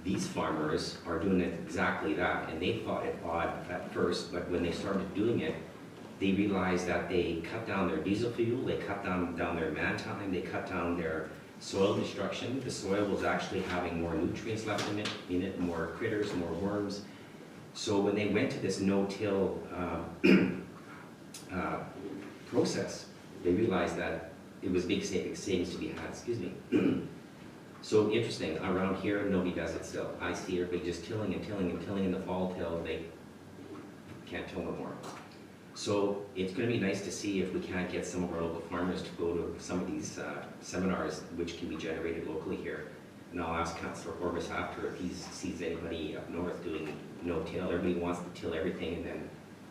These farmers are doing exactly that, and they thought it odd at first, but when they started doing it, they realized that they cut down their diesel fuel, they cut down their man time, they cut down their soil destruction. The soil was actually having more nutrients left in it, more critters, more worms. So when they went to this no-till process, they realized that it was big savings to be had, excuse me. So interesting, around here, nobody does it still. I see everybody just tilling and tilling and tilling in the fall till they can't till no more. So it's going to be nice to see if we can't get some of our local farmers to go to some of these seminars which can be generated locally here. And I'll ask Councillor Horvis after if he sees anybody up north doing no-till. Everybody wants to till everything and then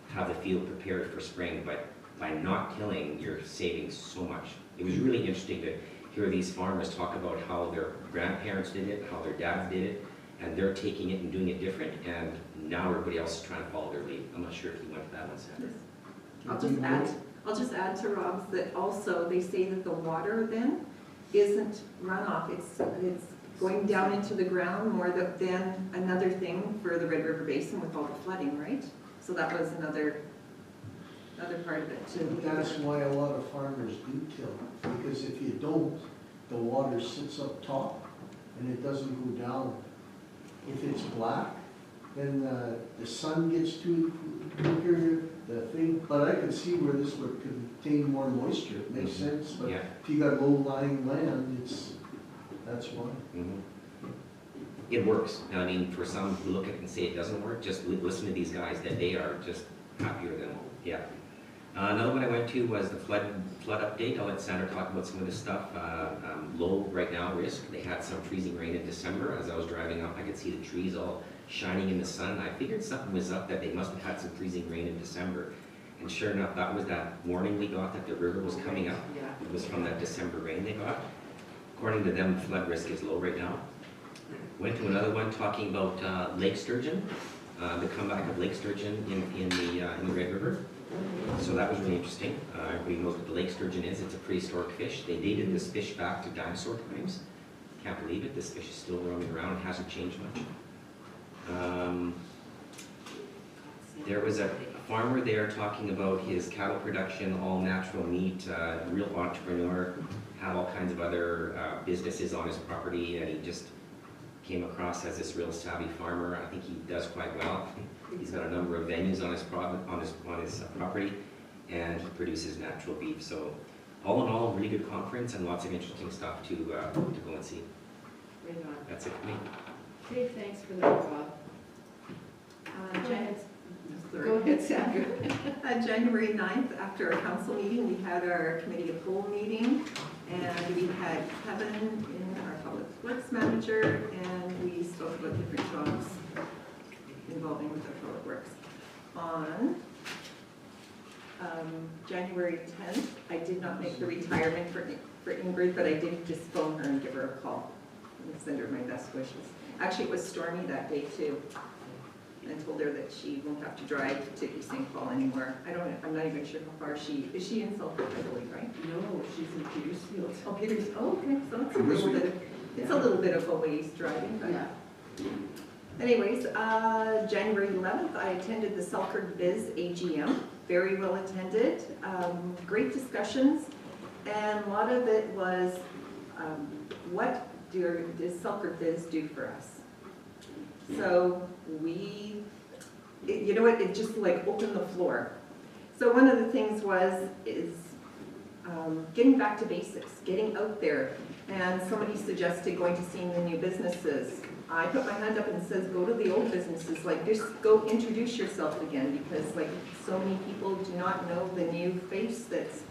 have the field prepared for spring, but by not tilling, you're saving so much. It was really interesting to hear these farmers talk about how their grandparents did it, how their dads did it, and they're taking it and doing it different, and now everybody else is trying to follow their lead. I'm not sure if you went to that one, Sandra. I'll just add to Rob's that also they say that the water then isn't runoff, it's going down into the ground more than another thing for the Red River Basin with all the flooding, right? So that was another part of it. And that's why a lot of farmers do till, because if you don't, the water sits up top and it doesn't go down. If it's black, then the sun gets to it quicker, the thing, but I can see where this would contain more moisture, it makes sense, but Yeah. if you got low-lying land, that's why. It works. I mean, for some who look at it and say it doesn't work, just listen to these guys, that they are just happier than, yeah. Another one I went to was the flood update. I'll let Sandra talk about some of this stuff. Low right now risk. They had some freezing rain in December. As I was driving up, I could see the trees all shining in the sun. I figured something was up, that they must have had some freezing rain in December. And sure enough, that was that warning we got that the river was coming up. Yeah. It was from that December rain they got. According to them, flood risk is low right now. Went to another one talking about lake sturgeon, the comeback of lake sturgeon in the Red River. So that was really interesting. Everybody knows what the lake sturgeon is. It's a prehistoric fish. They dated this fish back to dinosaur times. Can't believe it. This fish is still roaming around. It hasn't changed much. There was a farmer there talking about his cattle production, all natural meat, real entrepreneur, had all kinds of other businesses on his property, and he just came across as this real savvy farmer. I think he does quite well. He's got a number of venues on his property, and he produces natural beef. So all in all, really good conference and lots of interesting stuff to go and see. Right on. That's it for me. Okay, thanks for that, Rob. Go ahead, Sandra. January 9th, after our council meeting, we had our committee of whole meeting, and we had Kevin in, our public works manager, and we spoke about different jobs involving with our public works. On January 10th, I did not make the retirement for Ingrid, but I did just phone her and give her a call and send her my best wishes. Actually, it was stormy that day too, and told her that she won't have to drive to East St. Paul anymore. I'm not even sure how far is she in Sulphur, I believe, right? No, she's in Petersfield. Oh, Peters, oh, okay, so it's a little bit of a ways driving, but. Yeah. Anyways, January 11th, I attended the Selkirk Biz AGM, very well attended, great discussions, and a lot of it was, what does Selkirk Biz do for us? So you know what, it just like opened the floor. So one of the things is getting back to basics, getting out there, and somebody suggested going to seeing the new businesses. I put my hand up and says, go to the old businesses, like just go introduce yourself again, because like so many people do not know the new face that's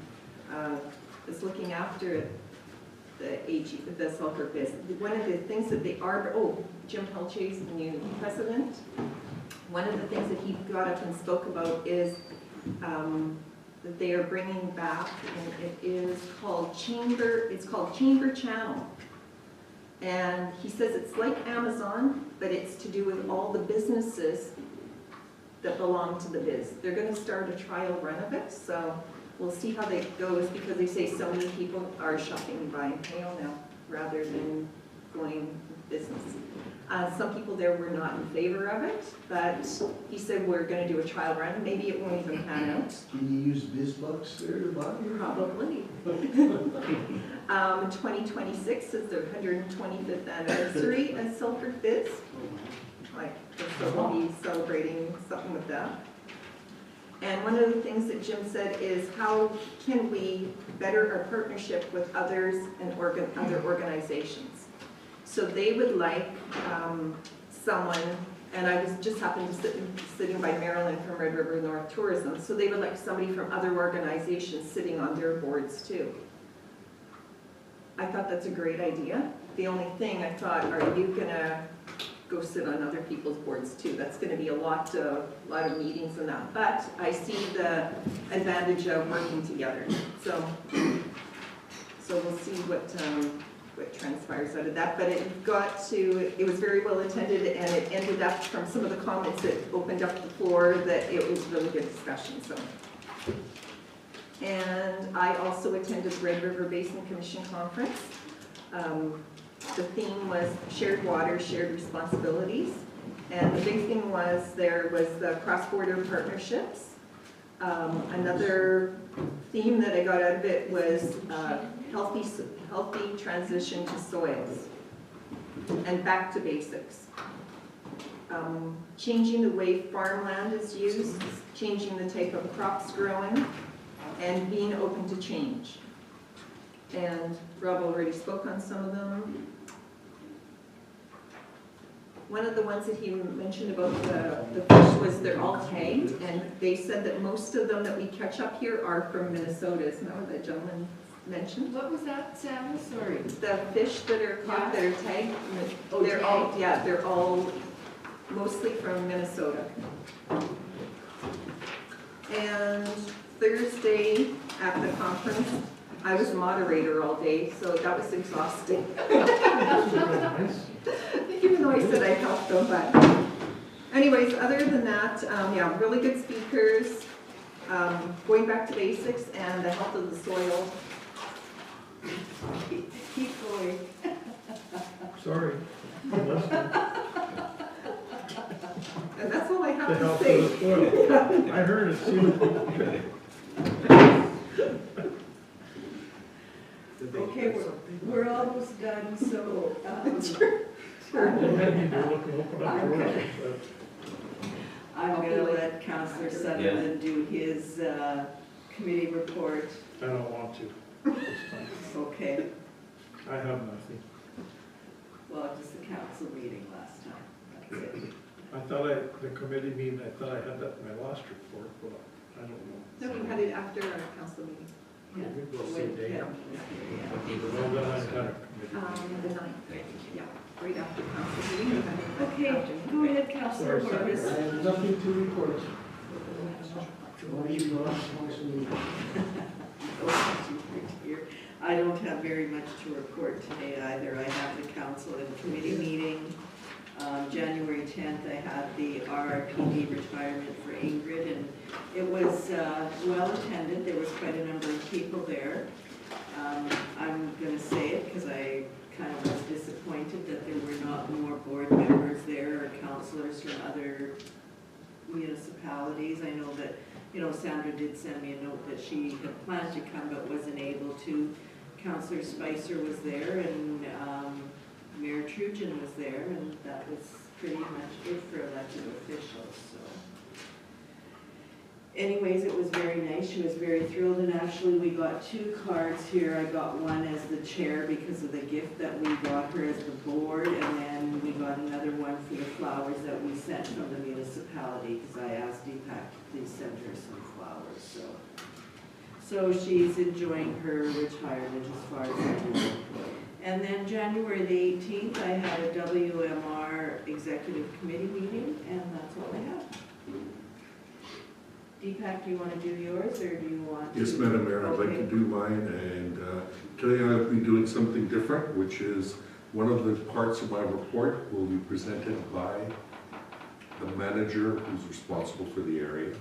looking after the Selkirk Biz. One of the things that they are, Jim Pelche's the new president. One of the things that he got up and spoke about is that they are bringing back, and it's called Chamber Channel. And he says it's like Amazon, but it's to do with all the businesses that belong to the biz. They're going to start a trial run of it, so we'll see how that goes, because they say so many people are shopping by mail now rather than going business. Some people there were not in favor of it, but he said we're going to do a trial run. Maybe it won't even pan out. Can you use BizBucks there to buy? Probably. 2026 is their 125th anniversary of Selkirk Biz. So we'll be celebrating something with that. And one of the things that Jim said is how can we better our partnership with others and other organizations. So they would like someone, and I just happened to sitting by Marilyn from Red River North Tourism, so they would like somebody from other organizations sitting on their boards too. I thought that's a great idea. The only thing I thought, are you gonna go sit on other people's boards too? That's gonna be a lot of meetings and that, but I see the advantage of working together. So we'll see what transpires out of that, but it was very well attended, and it ended up, from some of the comments that opened up the floor, that it was really good discussion. So, and I also attended Red River Basin Commission Conference. The theme was shared water, shared responsibilities, and the big thing was there was the cross-border partnerships. Another theme that I got out of it was healthy transition to soils and back to basics. Changing the way farmland is used, changing the type of crops growing, and being open to change. And Rob already spoke on some of them. One of the ones that he mentioned about the fish was they're all tagged, and they said that most of them that we catch up here are from Minnesota. Isn't that what the gentleman mentioned? What was that, Sam? Sorry. The fish that are caught, that are tagged, they're all mostly from Minnesota. And Thursday at the conference, I was moderator all day, so that was exhausting. Even though I said I'd help them, but anyways, other than that, yeah, really good speakers. Going back to basics and the health of the soil. Keep going. Sorry. I'm listening. And that's all I The have to health say. of the soil. I heard it too. Did they Okay, do something? we're almost done, so, Maybe they're looking, open up I'm doors. gonna- I'm gonna let Councillor Sutherland do his, committee report. I don't want to. this time. Okay, I have nothing. well, just the council meeting last time, that's it. I thought the committee meeting, I thought I had that in my last report, but I don't know. No, we had it after our council meeting, Yeah. We go When same day. Kevin was here, yeah. What day was Well, then I it? had a committee. the 9th, Thank you. yeah, right after council meeting. we had it Okay, after. go ahead, Councillor Sorry, Morris. I have nothing to report. Not even the last council meeting. I don't have very much to report today either. I have the council and committee meeting. January 10th, I had the RRPD retirement for Ingrid, and it was well attended. There was quite a number of people there. I'm going to say it because I kind of was disappointed that there were not more board members there or councillors from other municipalities. I know that, Sandra did send me a note that she had planned to come but wasn't able to. Councillor Spicer was there, and Mayor Trujan was there, and that was pretty much it for elected officials, so. Anyways, it was very nice. She was very thrilled, and actually we got 2 cards here. I got one as the chair because of the gift that we got her as the board, and then we got another one for the flowers that we sent from the municipality, because I asked Deepak to please send her some flowers, so. So she's enjoying her retirement as far as I know. And then January the 18th, I had a WMR Executive Committee meeting, and that's all I have. Deepak, do you want to do yours, or do you want to? Yes, Madam Mayor, I'd like to do mine, and today I'll be doing something different, which is one of the parts of my report will be presented by the manager who's responsible for the area.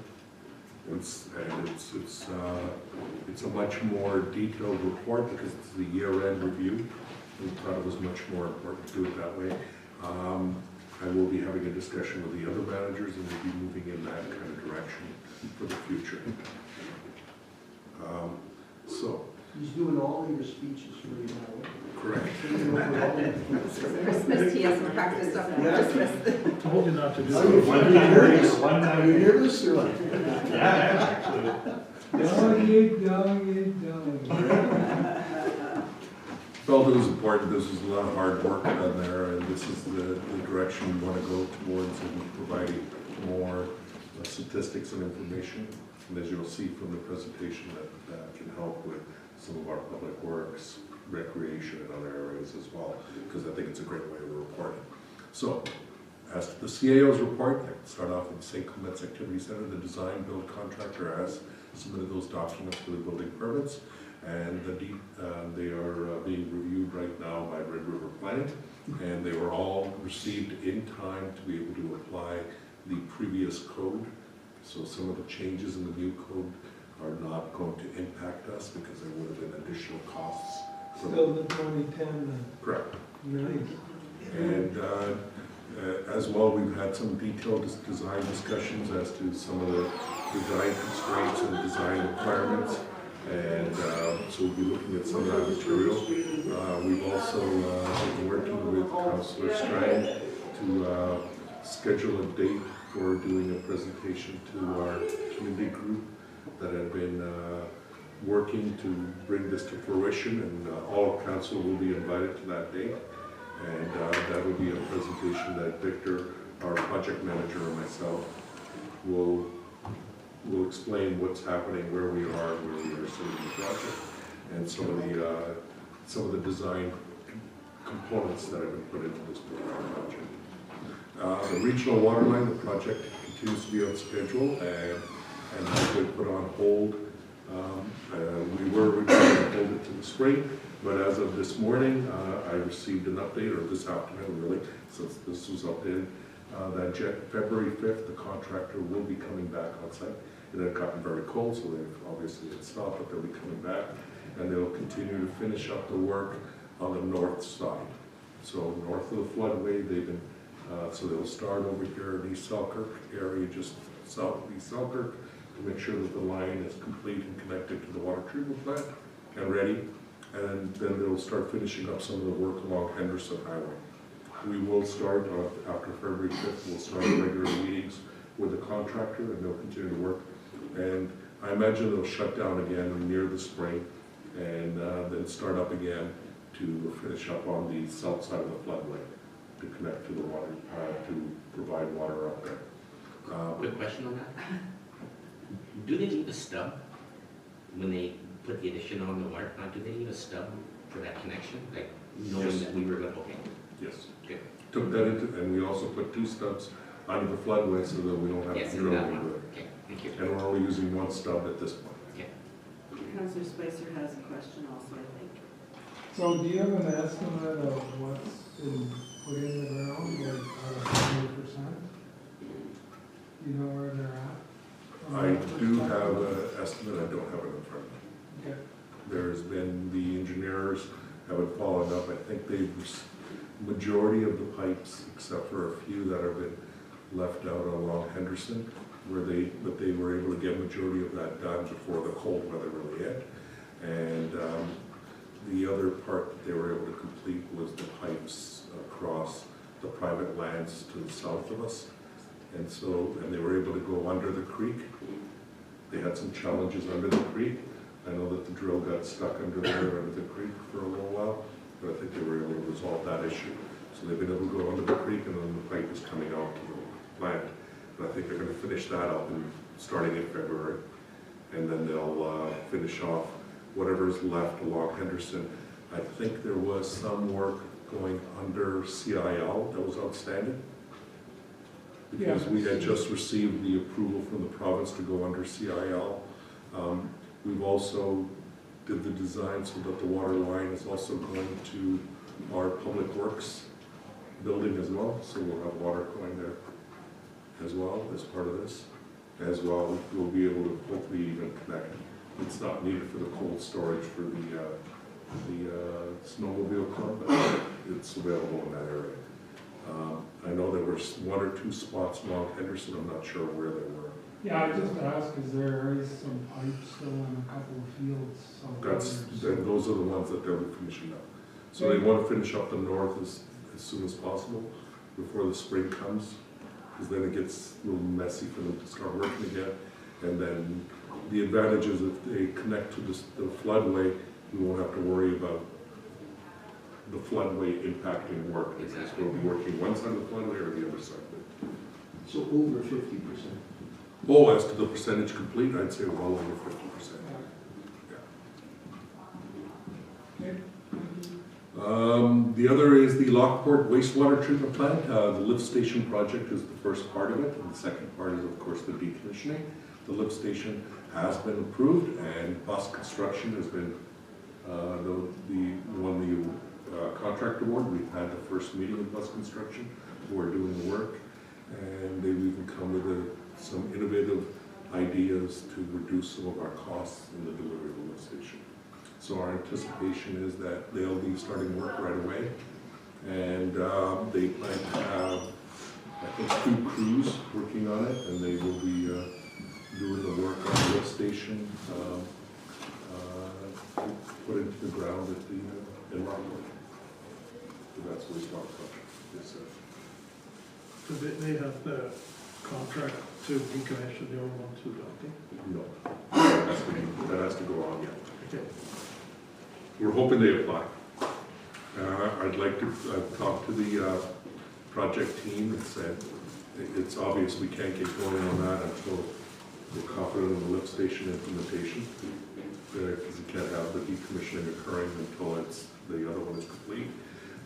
It's a much more detailed report because it's the year-end review. We thought it was much more important to do it that way. I will be having a discussion with the other managers, and we'll be moving in that kind of direction for the future. So, He's doing all of your speeches for you now. correct. Christmas, he hasn't practiced up for Yeah. Christmas. Told you not to do Are you that. nervous? Are you nervous or what? Felt it was important. This is a lot of hard work done there, and this is the direction we want to go towards, and providing more statistics and information. And as you'll see from the presentation, that can help with some of our public works, recreation, and other areas as well, because I think it's a great way of reporting. So, as to the CAO's report, I can start off with the St. Clements Activity Center. The design build contractor has submitted those documents for the building permits, and they are being reviewed right now by Red River Planning, and they were all received in time to be able to apply the previous code. So some of the changes in the new code are not going to impact us because there would have been additional costs. Still the 2010 then. Correct. Nice. And as well, we've had some detailed design discussions as to some of the design constraints and design requirements. And so we'll be looking at some of that material. We've also been working with Councillor Strang to schedule a date for doing a presentation to our community group that had been working to bring this to fruition, and all of council will be invited to that date. And that will be a presentation that Victor, our project manager, and myself will explain what's happening, where we are sitting in the project, and some of the design components that have been put into this project. The regional water line, the project continues to be on schedule and has been put on hold. We were going to hold it to the spring, but as of this morning, I received an update, or this afternoon really, since this was updated, that February 5th, the contractor will be coming back on site, It had gotten very cold, so they obviously had stopped, but they'll be coming back. And they'll continue to finish up the work on the north side. So north of the floodway, they've been, so they'll start over here in East Selkirk area, just south of East Selkirk, to make sure that the line is complete and connected to the water treatment plant and ready. And then they'll start finishing up some of the work along Henderson Highway. We will start after February 5th, we'll start regular meetings with the contractor, and they'll continue to work. And I imagine they'll shut down again near the spring, and then start up again to finish up on the south side of the floodway to connect to the water, to provide water up there. Quick question on that. Do they need a stub when they put the addition on the water plant? Do they need a stub for that connection? Like knowing Yes. that we were going to, okay. Yes. Good. Took that into, and we also put 2 stubs under the floodway so that we don't have Yes, to in drill that into one. it. Okay, thank you. And we're only using 1 stub at this point. Councillor Spicer has a question also, I think. So do you have an estimate of what's been put in the ground, like out of 100%? You know where they're at? I do have an estimate, I don't have it in front of me. Okay. There's been, the engineers haven't followed up. I think they've, majority of the pipes, except for a few that have been left out along Henderson, but they were able to get majority of that done before the cold weather really hit. And the other part that they were able to complete was the pipes across the private lands to the south of us. And so, and they were able to go under the creek. They had some challenges under the creek. I know that the drill got stuck under the creek for a little while, but I think they were able to resolve that issue. So they've been able to go under the creek, and then the pipe is coming out to the plant. And I think they're going to finish that up starting in February. And then they'll finish off whatever's left along Henderson. I think there was some work going under CIL that was outstanding. Because we had just received the approval from the province to go under CIL. We've also did the design so that the water line is also going to our public works building as well. So we'll have water going there as well as part of this. As well, we'll be able to hopefully even connect. It's not needed for the cold storage for the snowmobile club, but it's available in that area. I know there were 1 or 2 spots along Henderson. I'm not sure where they were. Yeah, I just asked, because there is some pipes still in a couple of fields. Those are the ones that they'll be finishing up. So they want to finish up the north as soon as possible before the spring comes, because then it gets a little messy for them to start working again. And then the advantage is if they connect to the floodway, we won't have to worry about the floodway impacting work. Because we'll be working one side of the floodway or the other side of it. So over 50%. Oh, as to the percentage complete, I'd say well over 50%. The other is the Lockport wastewater treatment plant. The lift station project is the first part of it, and the second part is, of course, the decommissioning. The lift station has been approved, and bus construction has been won the contract award. We've had the first meeting with bus construction, who are doing the work, and they've even come with some innovative ideas to reduce some of our costs in the delivery of the lift station. So our anticipation is that they'll be starting work right away. And they plan to have, I think, 2 crews working on it, and they will be doing the work on the lift station, put into the ground at the in Rockwood. So that's what we talked about. So they have the contract to decommission the old one too, don't they? No, that has to go on, yeah. Okay. We're hoping they apply. I'd like to talk to the project team and said, it's obvious we can't get going on that until we're confident in the lift station implementation. Because you can't have the decommissioning occurring until the other one is complete.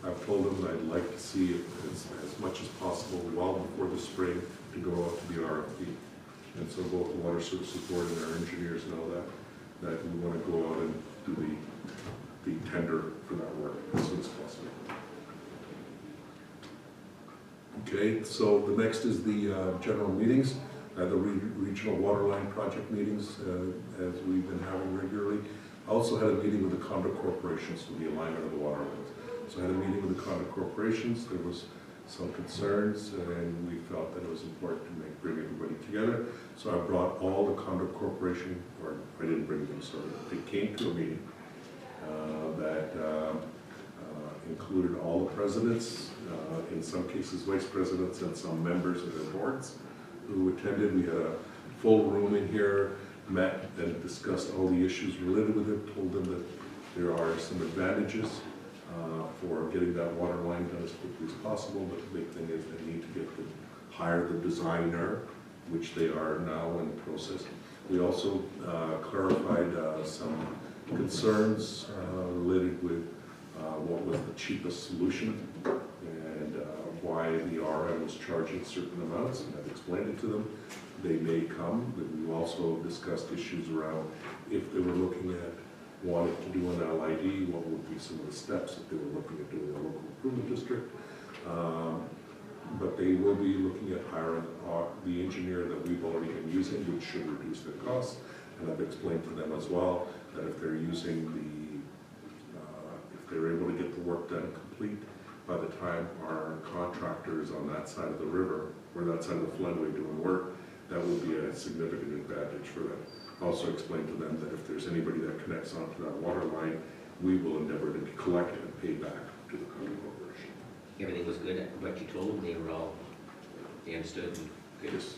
I've told them I'd like to see it as much as possible well before the spring to go out to the RFP. And so both the Water Services Board and our engineers know that we want to go out and do the tender for that work as soon as possible. Okay, so the next is the general meetings. at the regional water line project meetings, as we've been having regularly. I also had a meeting with the condo corporations for the alignment of the water lines. So I had a meeting with the condo corporations. There was some concerns, and we felt that it was important to bring everybody together. So I brought all the condo corporation, or I didn't bring them, sorry. They came to a meeting that included all the presidents, in some cases vice presidents, and some members of their boards who attended. We had a full room in here, met and discussed all the issues related with it, told them that there are some advantages for getting that water line done as quickly as possible, but the big thing is they need to hire the designer, which they are now in the process. We also clarified some concerns related with what was the cheapest solution and why the RM was charging certain amounts, and I've explained it to them. They may come, but we've also discussed issues around if they were looking at wanting to do an LID, what would be some of the steps if they were looking at doing a local improvement district. But they will be looking at hiring the engineer that we've already been using, which should reduce their costs. And I've explained to them as well that if they're using if they're able to get the work done complete by the time our contractor is on that side of the river, or that side of the floodway doing work, that will be a significant advantage for them. Also explained to them that if there's anybody that connects onto that water line, we will endeavor to collect and pay back to the county corporation. Everything was good, what you told them, they understood and good. Yes.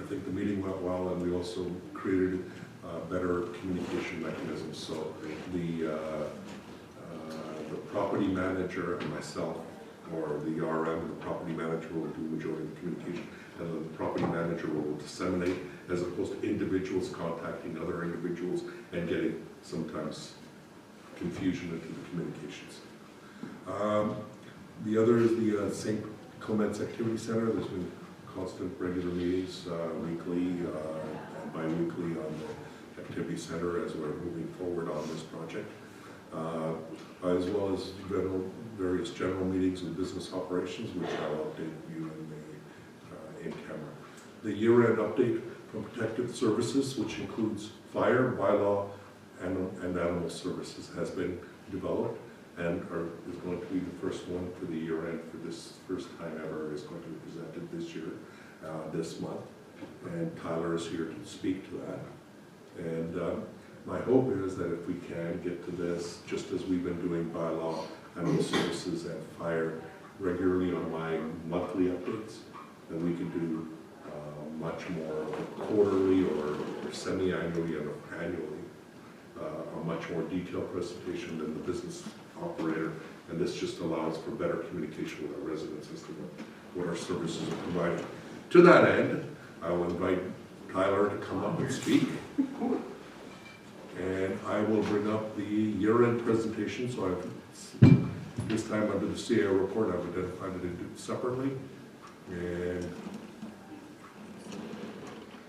I think the meeting went well, and we also created better communication mechanisms. So the property manager and myself, or the RM, the property manager will do the majority of the communication, and then the property manager will disseminate, as opposed to individuals contacting other individuals and getting sometimes confusion into the communications. The other is the St. Clements Activity Center. There's been constant regular meetings, weekly and bi-weekly on the Activity Center as we're moving forward on this project, as well as various general meetings with business operations, which I'll update you in camera. The year-end update from Protective Services, which includes fire, bylaw, and animal services, has been developed and is going to be the first one for the year-end for this first time ever. Is going to be presented this year, this month, and Tyler is here to speak to that. And my hope is that if we can get to this, just as we've been doing bylaw, animal services, and fire regularly on my monthly updates, that we can do much more quarterly or semi-annually and annually, a much more detailed presentation than the business operator, and this just allows for better communication with our residents as to what our services are providing. To that end, I will invite Tyler to come up and speak, and I will bring up the year-end presentation. So this time under the CAO report, I've identified it separately, and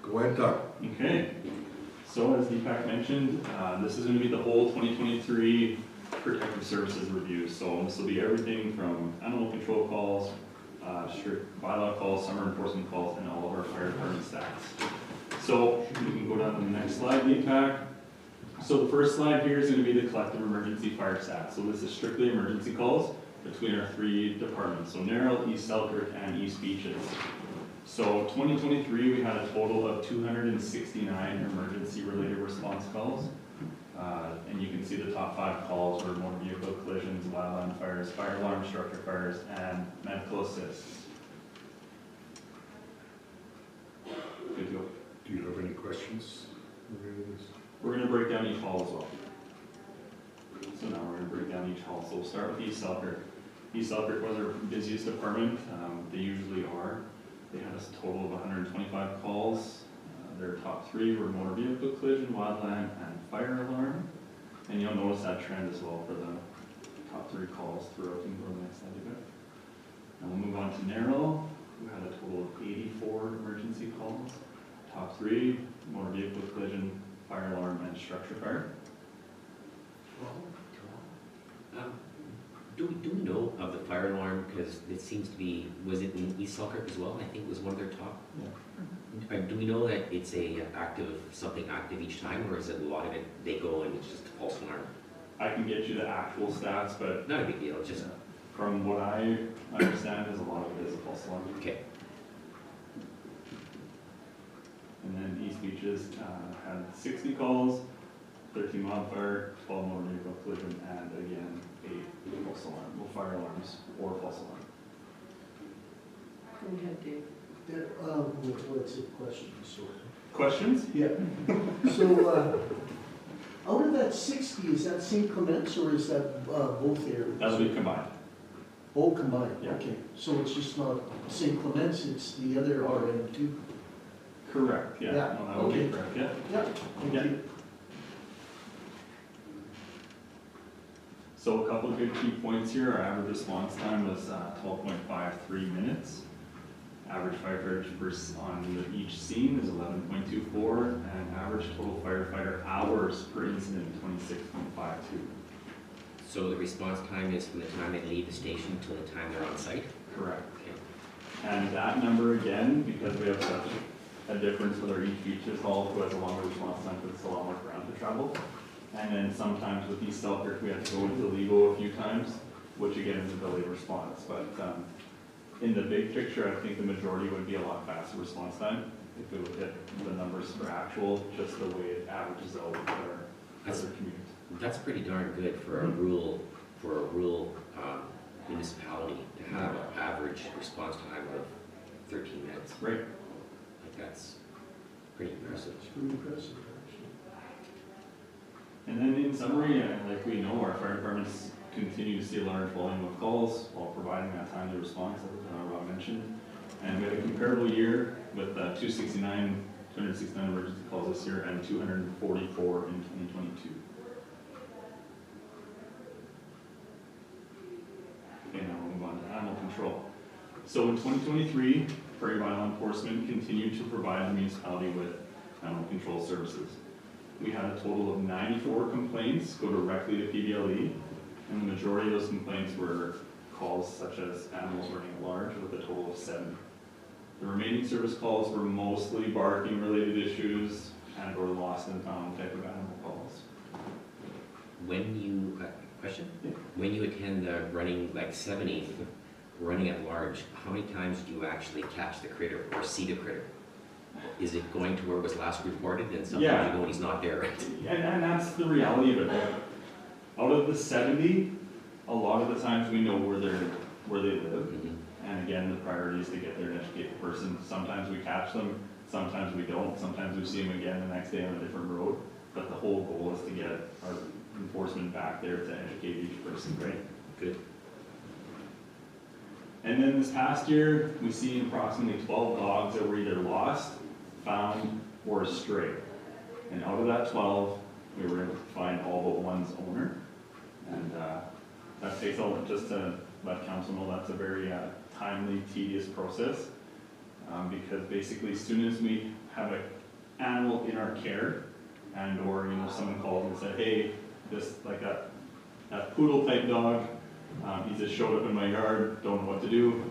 go ahead, Tyler. Okay, so as Deepak mentioned, this is going to be the whole 2023 Protective Services review. So this will be everything from animal control calls, strict bylaw calls, summer enforcement calls, and all of our fire department stats. So we can go down to the next slide, Deepak. So the first slide here is going to be the collective emergency fire stats. So this is strictly emergency calls between our three departments. So Narrow, East Selkirk, and East Beaches. So 2023, we had a total of 269 emergency-related response calls. And you can see the top 5 calls were motor vehicle collisions, wildland fires, fire alarm, structure fires, and medical assists. Good to go. Do you have any questions? We're going to break down each hall as well. So now we're going to break down each hall. So we'll start with East Selkirk. East Selkirk was our busiest department. They usually are. They had a total of 125 calls. Their top 3 were motor vehicle collision, wildland, and fire alarm. And you'll notice that trend as well for the top 3 calls throughout. You can go to the next slide, you and we'll move on to Narrow, who had a total of 84 emergency calls. Top 3, motor vehicle collision, fire alarm, and structure fire. do we know of the fire alarm, because it seems to be, was it in East Selkirk as well? I think it was one of their top. Do we know that it's something active each time, or is it a lot of it, they go and it's just a false alarm? I can get you the actual stats, but Not a big deal, just, from what I understand, is a lot of it is a false alarm. okay. And then East Beaches had 60 calls, 13 wildfire, 12 motor vehicle collision, and again, 8 false alarm, well, fire alarms or false alarm. Go ahead, Dave. What's the question, sorry? Questions? Yeah. So, out of that 60, is that St. Clements or is that both areas? That'll be combined. All combined? Yeah. Okay, so it's just not St. Clements, it's the other RM too? Correct, yeah. Yeah, No, that would be okay. correct, yeah. Yeah, thank Yeah. you. So a couple of good key points here. Our average response time was 12.53 minutes. Average firefighter on each scene is 11.24, and average total firefighter hours per incident 26.52. So the response time is from the time they leave the station till the time they're on site? Correct. Okay. And that number again, because we have such a difference with our East Beaches Hall, who has a longer response time, because it's a lot more ground to travel. And then sometimes with East Selkirk, we have to go into legal a few times, which again is a delayed response. But in the big picture, I think the majority would be a lot faster response time if we look at the numbers for actual, just the way it averages out with our other communities. That's pretty darn good for a rural, municipality to have an average response time of 13 minutes. Right. Like that's pretty impressive. It's pretty impressive, actually. And then in summary, like we know, our fire departments continue to see a large volume of calls while providing that timely response, as Rob mentioned. And we had a comparable year with 269 emergency calls this year and 244 in 2022. Okay, now we'll move on to animal control. So in 2023, Prairie Law Enforcement continued to provide the municipality with animal control services. We had a total of 94 complaints go directly to PBLE, and the majority of those complaints were calls such as animals running at large, with a total of 7. The remaining service calls were mostly barking related issues and or lost and found type of animal calls. When you, question? Yeah. When you attend the running, like 70, running at large, how many times do you actually catch the critter or see the critter? Is it going to where it was last reported, and sometimes Yeah. you know he's not there, right? And that's the reality of it. Out of the 70, a lot of the times we know where they live. Mhm. And again, the priority is to get there and educate the person. Sometimes we catch them, sometimes we don't. Sometimes we see them again the next day on a different road. But the whole goal is to get our enforcement back there to educate each person, right? Good. And then this past year, we see approximately 12 dogs that were either lost, found, or stray. And out of that 12, we were able to find all but one's owner. And that takes a lot, just to let council know, that's a very timely, tedious process. Because basically, as soon as we have an animal in our care, and or someone calls and said, hey, this like that poodle type dog, he just showed up in my yard, don't know what to do.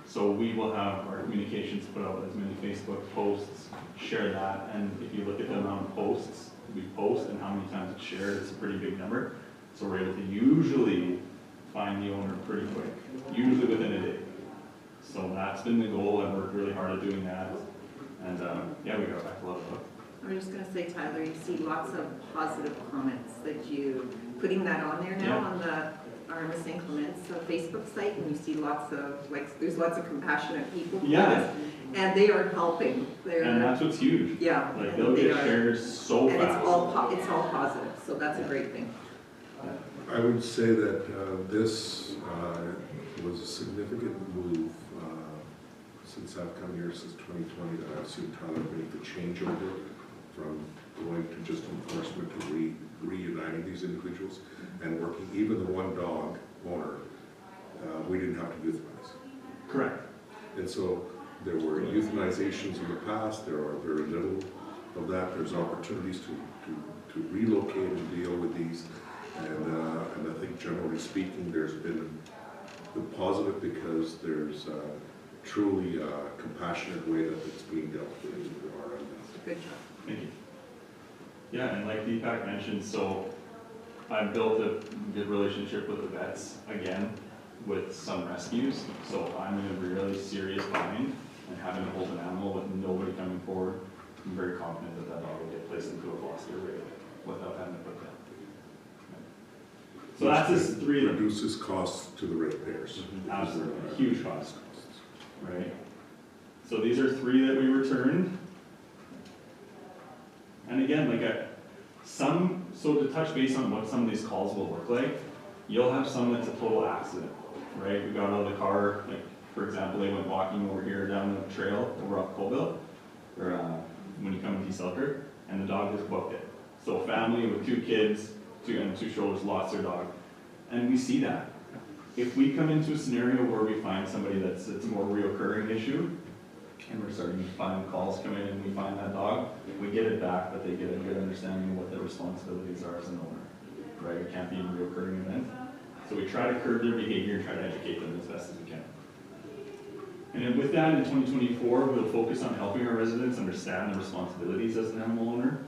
So we will have our communications put out as many Facebook posts, share that, and if you look at the amount of posts we post and how many times it's shared, it's a pretty big number. So we're able to usually find the owner pretty quick, usually within a day. So that's been the goal. I've worked really hard at doing that. And yeah, we got back a lot of luck. I'm just gonna say, Tyler, you see lots of positive comments that you, putting that on there now Yeah. on the RMS St. Clements Facebook site, and you see lots of, like, there's lots of compassionate people. Yeah. And they are helping, And that's what's huge. yeah. Like they'll they get are. shared so And fast. it's all positive, so that's a great thing. I would say that this was a significant move since I've come here since 2020, that I've seen Tyler make the changeover from going to just enforcement to reuniting these individuals and working. Even the one dog owner, we didn't have to euthanize. Correct. And so there were euthanizations in the past. There are very little of that. There's opportunities to relocate and deal with these. And I think generally generally speaking, there's been the positive because there's truly a compassionate way that it's being dealt with in our end. Good job. Thank you. Yeah, and like Deepak mentioned, so I've built a good relationship with the vets again with some rescues. So if I'm in a really serious bind and having to hold an animal with nobody coming forward, I'm very confident that that dog will get placed into a foster right away without having to put down. So that's just three of them. Reduces costs to the ratepayers. Absolutely, huge cost, right? So these are three that we returned. And again, so to touch base on what some of these calls will look like, you'll have some that's a total accident, right? We got out of the car, like, for example, they went walking over here down the trail over off Colville, or when you come into Selkirk, and the dog just booked it. So a family with two kids, two shoulders lost their dog. And we see that. If we come into a scenario where we find somebody it's a more reoccurring issue, and we're starting to find calls come in and we find that dog, we get it back, but they get a good understanding of what their responsibilities are as an owner, right? It can't be a reoccurring event. So we try to curb their behavior and try to educate them as best as we can. And then with that, in 2024, we'll focus on helping our residents understand their responsibilities as an animal owner.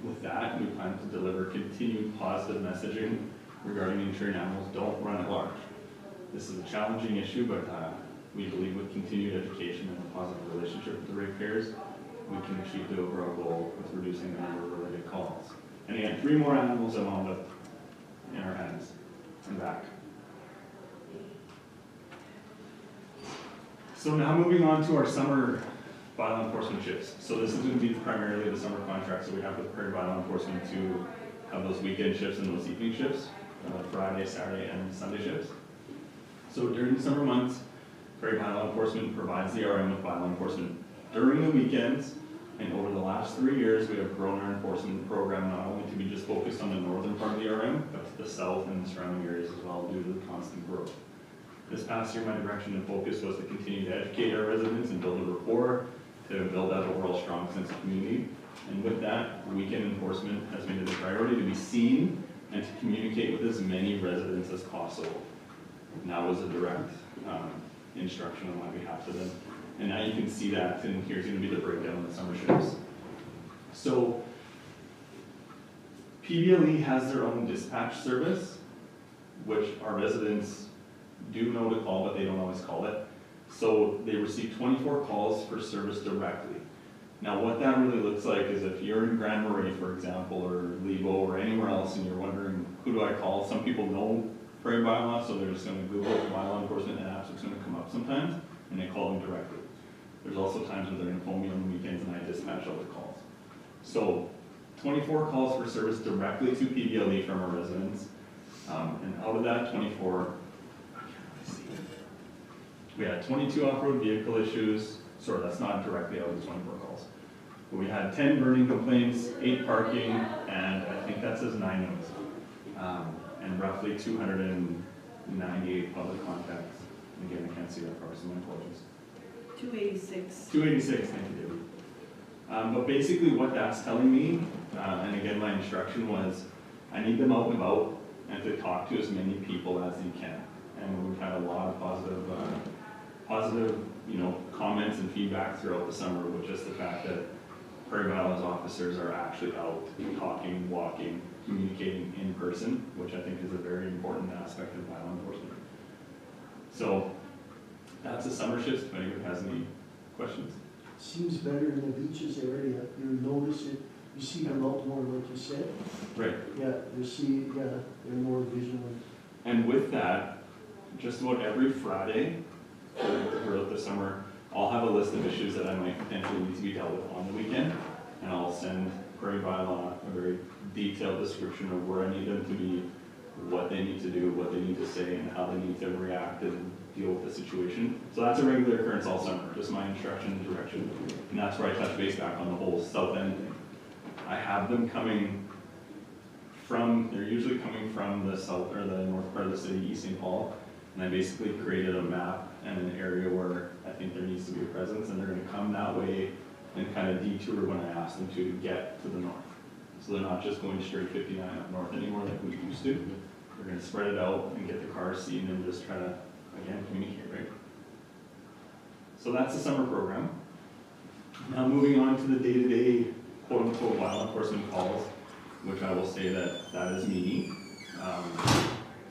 With that, we plan to deliver continued positive messaging regarding ensuring animals don't run at large. This is a challenging issue, but we believe with continued education and a positive relationship with the ratepayers, we can achieve the overall goal with reducing the number of related calls. And again, 3 more animals that wound up in our hands and back. So now moving on to our summer bylaw enforcement shifts. So this is going to be primarily the summer contracts that we have with Prairie Bylaw Enforcement to have those weekend shifts and those evening shifts, Friday, Saturday, and Sunday shifts. So during the summer months, Prairie Bylaw Enforcement provides the RM with bylaw enforcement during the weekends, and over the last 3 years, we have grown our enforcement program not only to be just focused on the northern part of the RM, but to the south and the surrounding areas as well due to the constant growth. This past year, my direction and focus was to continue to educate our residents and build a rapport, to build that overall strong sense of community. And with that, weekend enforcement has made it a priority to be seen and to communicate with as many residents as possible. And that was a direct instruction on my behalf to them. And now you can see that, and here's going to be the breakdown of the summer shifts. So PBLE has their own dispatch service, which our residents do know to call, but they don't always call it. So they receive 24 calls for service directly. Now what that really looks like is if you're in Grand Marais, for example, or Lebo, or anywhere else, and you're wondering, who do I call? Some people know Prairie Bylaw, so they're just going to Google bylaw enforcement and apps, it's going to come up sometimes, and they call them directly. There's also times when they're going to phone me on the weekends and I dispatch all the calls. So 24 calls for service directly to PBLE from our residents. And out of that 24, we had 22 off-road vehicle issues. Sorry, that's not directly out of the 24 calls. But we had 10 burning complaints, 8 parking, and I think that says 9 notes. And roughly 298 public contacts. And again, I can't see that far, so my apologies. 286. 286, thank you, David. But basically what that's telling me, and again, my instruction was, I need them out and about and to talk to as many people as you can. And we've had a lot of positive, comments and feedback throughout the summer with just the fact that Prairie Bylaw's officers are actually out talking, walking, communicating in person, which I think is a very important aspect of bylaw enforcement. So that's the summer shifts, if anyone has any questions. Seems better in the beaches area, you notice it, you see them out more like you said. Right. Yeah, they're more vigilant. And with that, just about every Friday throughout the summer, I'll have a list of issues that I might potentially need to be dealt with on the weekend, and I'll send Prairie Bylaw a very detailed description of where I need them to be, what they need to do, what they need to say, and how they need to react and deal with the situation. So that's a regular occurrence all summer, just my instruction and direction. And that's where I touch base back on the whole south end thing. I have them coming they're usually coming from the south or the north part of the city, East St. Paul, and I basically created a map and an area where I think there needs to be a presence, and they're going to come that way and kind of detour when I ask them to get to the north. So they're not just going straight 59 up north anymore like we used to. We're gonna spread it out and get the cars seen and just try to, again, communicate, right? So that's the summer program. Now moving on to the day-to-day quote-unquote law enforcement calls, which I will say that is me.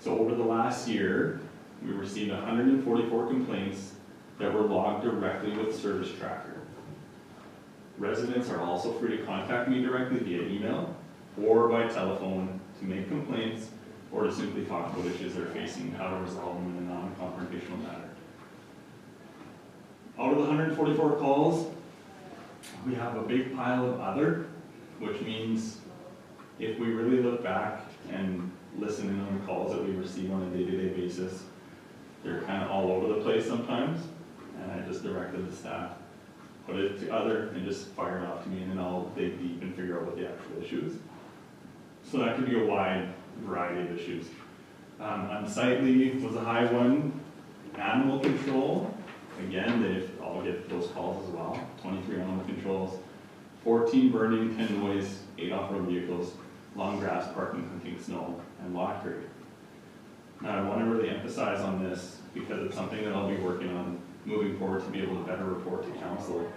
So over the last year, we received 144 complaints that were logged directly with Service Tracker. Residents are also free to contact me directly via email or by telephone to make complaints or to simply talk about issues they're facing and how to resolve them in a non-confrontational manner. Out of the 144 calls, we have a big pile of other, which means if we really look back and listen in on the calls that we receive on a day-to-day basis, they're kind of all over the place sometimes, and I just directed the staff, put it to other and just fire it off to me, and then I'll dig deep and figure out what the actual issue is. So that could be a wide variety of issues. Unsightly was a high one. Animal control, again, I'll get those calls as well. 23 animal controls, 14 burning, 10 noise, 8 off-road vehicles, long grass parking, hunting snow, and lot grade. Now I want to really emphasize on this because it's something that I'll be working on moving forward to be able to better report to council.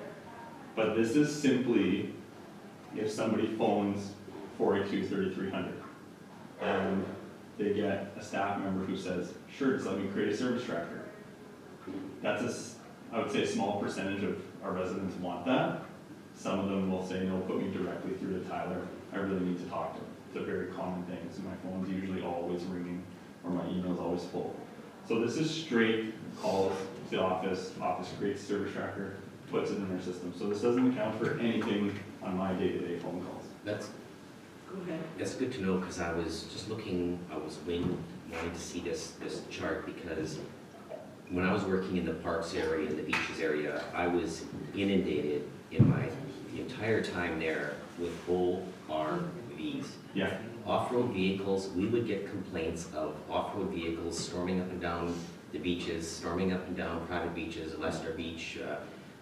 But this is simply if somebody phones 482-3300 and they get a staff member who says, sure, just let me create a service tracker. That's I would say a small percentage of our residents want that. Some of them will say, no, put me directly through to Tyler. I really need to talk to him. It's a very common thing. So my phone's usually always ringing or my email's always full. So this is straight calls to the office creates service tracker, puts it in their system. So this doesn't account for anything on my day-to-day phone calls. Go ahead. That's good to know, because I was just looking, I was wanting to see this chart, because when I was working in the parks area and the beaches area, I was inundated in the entire time there with ORVs. Yeah. Off-road vehicles, we would get complaints of off-road vehicles storming up and down the beaches, storming up and down private beaches, Leicester Beach,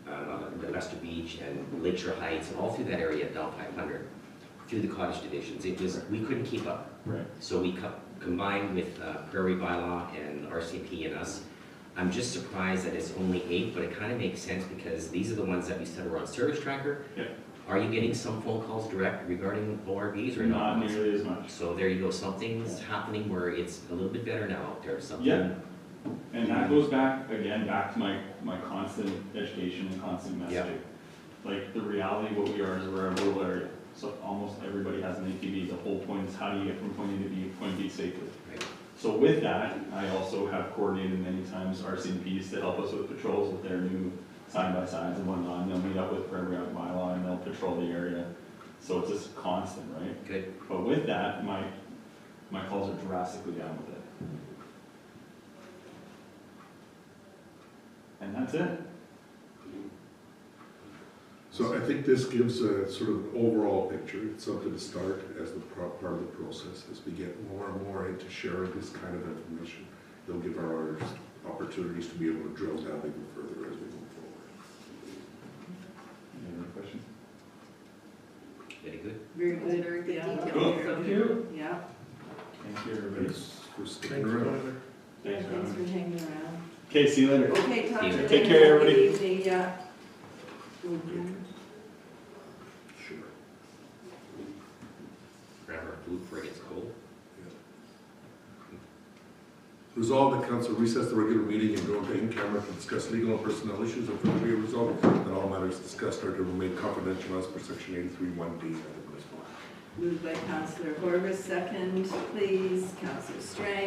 the Leicester Beach and Lakeshore Heights, and all through that area down 500, through the cottage divisions. It was, we couldn't keep up. Right. So we combined with Prairie Bylaw and RCMP and us. I'm just surprised that it's only 8, but it kind of makes sense because these are the ones that we said were on Service Tracker. Yeah. Are you getting some phone calls direct regarding ORVs or not? Not nearly as much. So there you go, something's happening where it's a little bit better now out there, something. Yeah. And that goes back to my constant education and constant messaging. Yeah. Like the reality of what we are is we're a rural area. So almost everybody has an ATV. The whole point is how do you get from point A to B, point B safely. Right. So with that, I also have coordinated many times RCMPs to help us with patrols with their new side-by-sides and whatnot. And they'll meet up with Prairie Bylaw and they'll patrol the area. So it's just constant, right? Good. But with that, my calls are drastically down with it. And that's it. So I think this gives a sort of overall picture. It's something to start as the part of the process. As we get more and more into sharing this kind of information, they'll give our owners opportunities to be able to drill down even further as we move forward. Any other questions? Very good. Very good. Very good Yeah. detail. Cool. Thank you. Yeah. Thank you, everybody. Thanks for sticking around. Thanks, Thanks man. for hanging around. Okay, see you later. Okay, talk to you later. Take care, Have a good everybody. evening, yeah. Sure. Grab our food before it gets cold. Resolved that council recess the regular meeting and go into in-camera to discuss legal and personnel issues, and further be resolved that all matters discussed are to remain confidential as per section 83(1)D of the municipal. Moved by Councillor Horwath, second, please. Councillor Strang.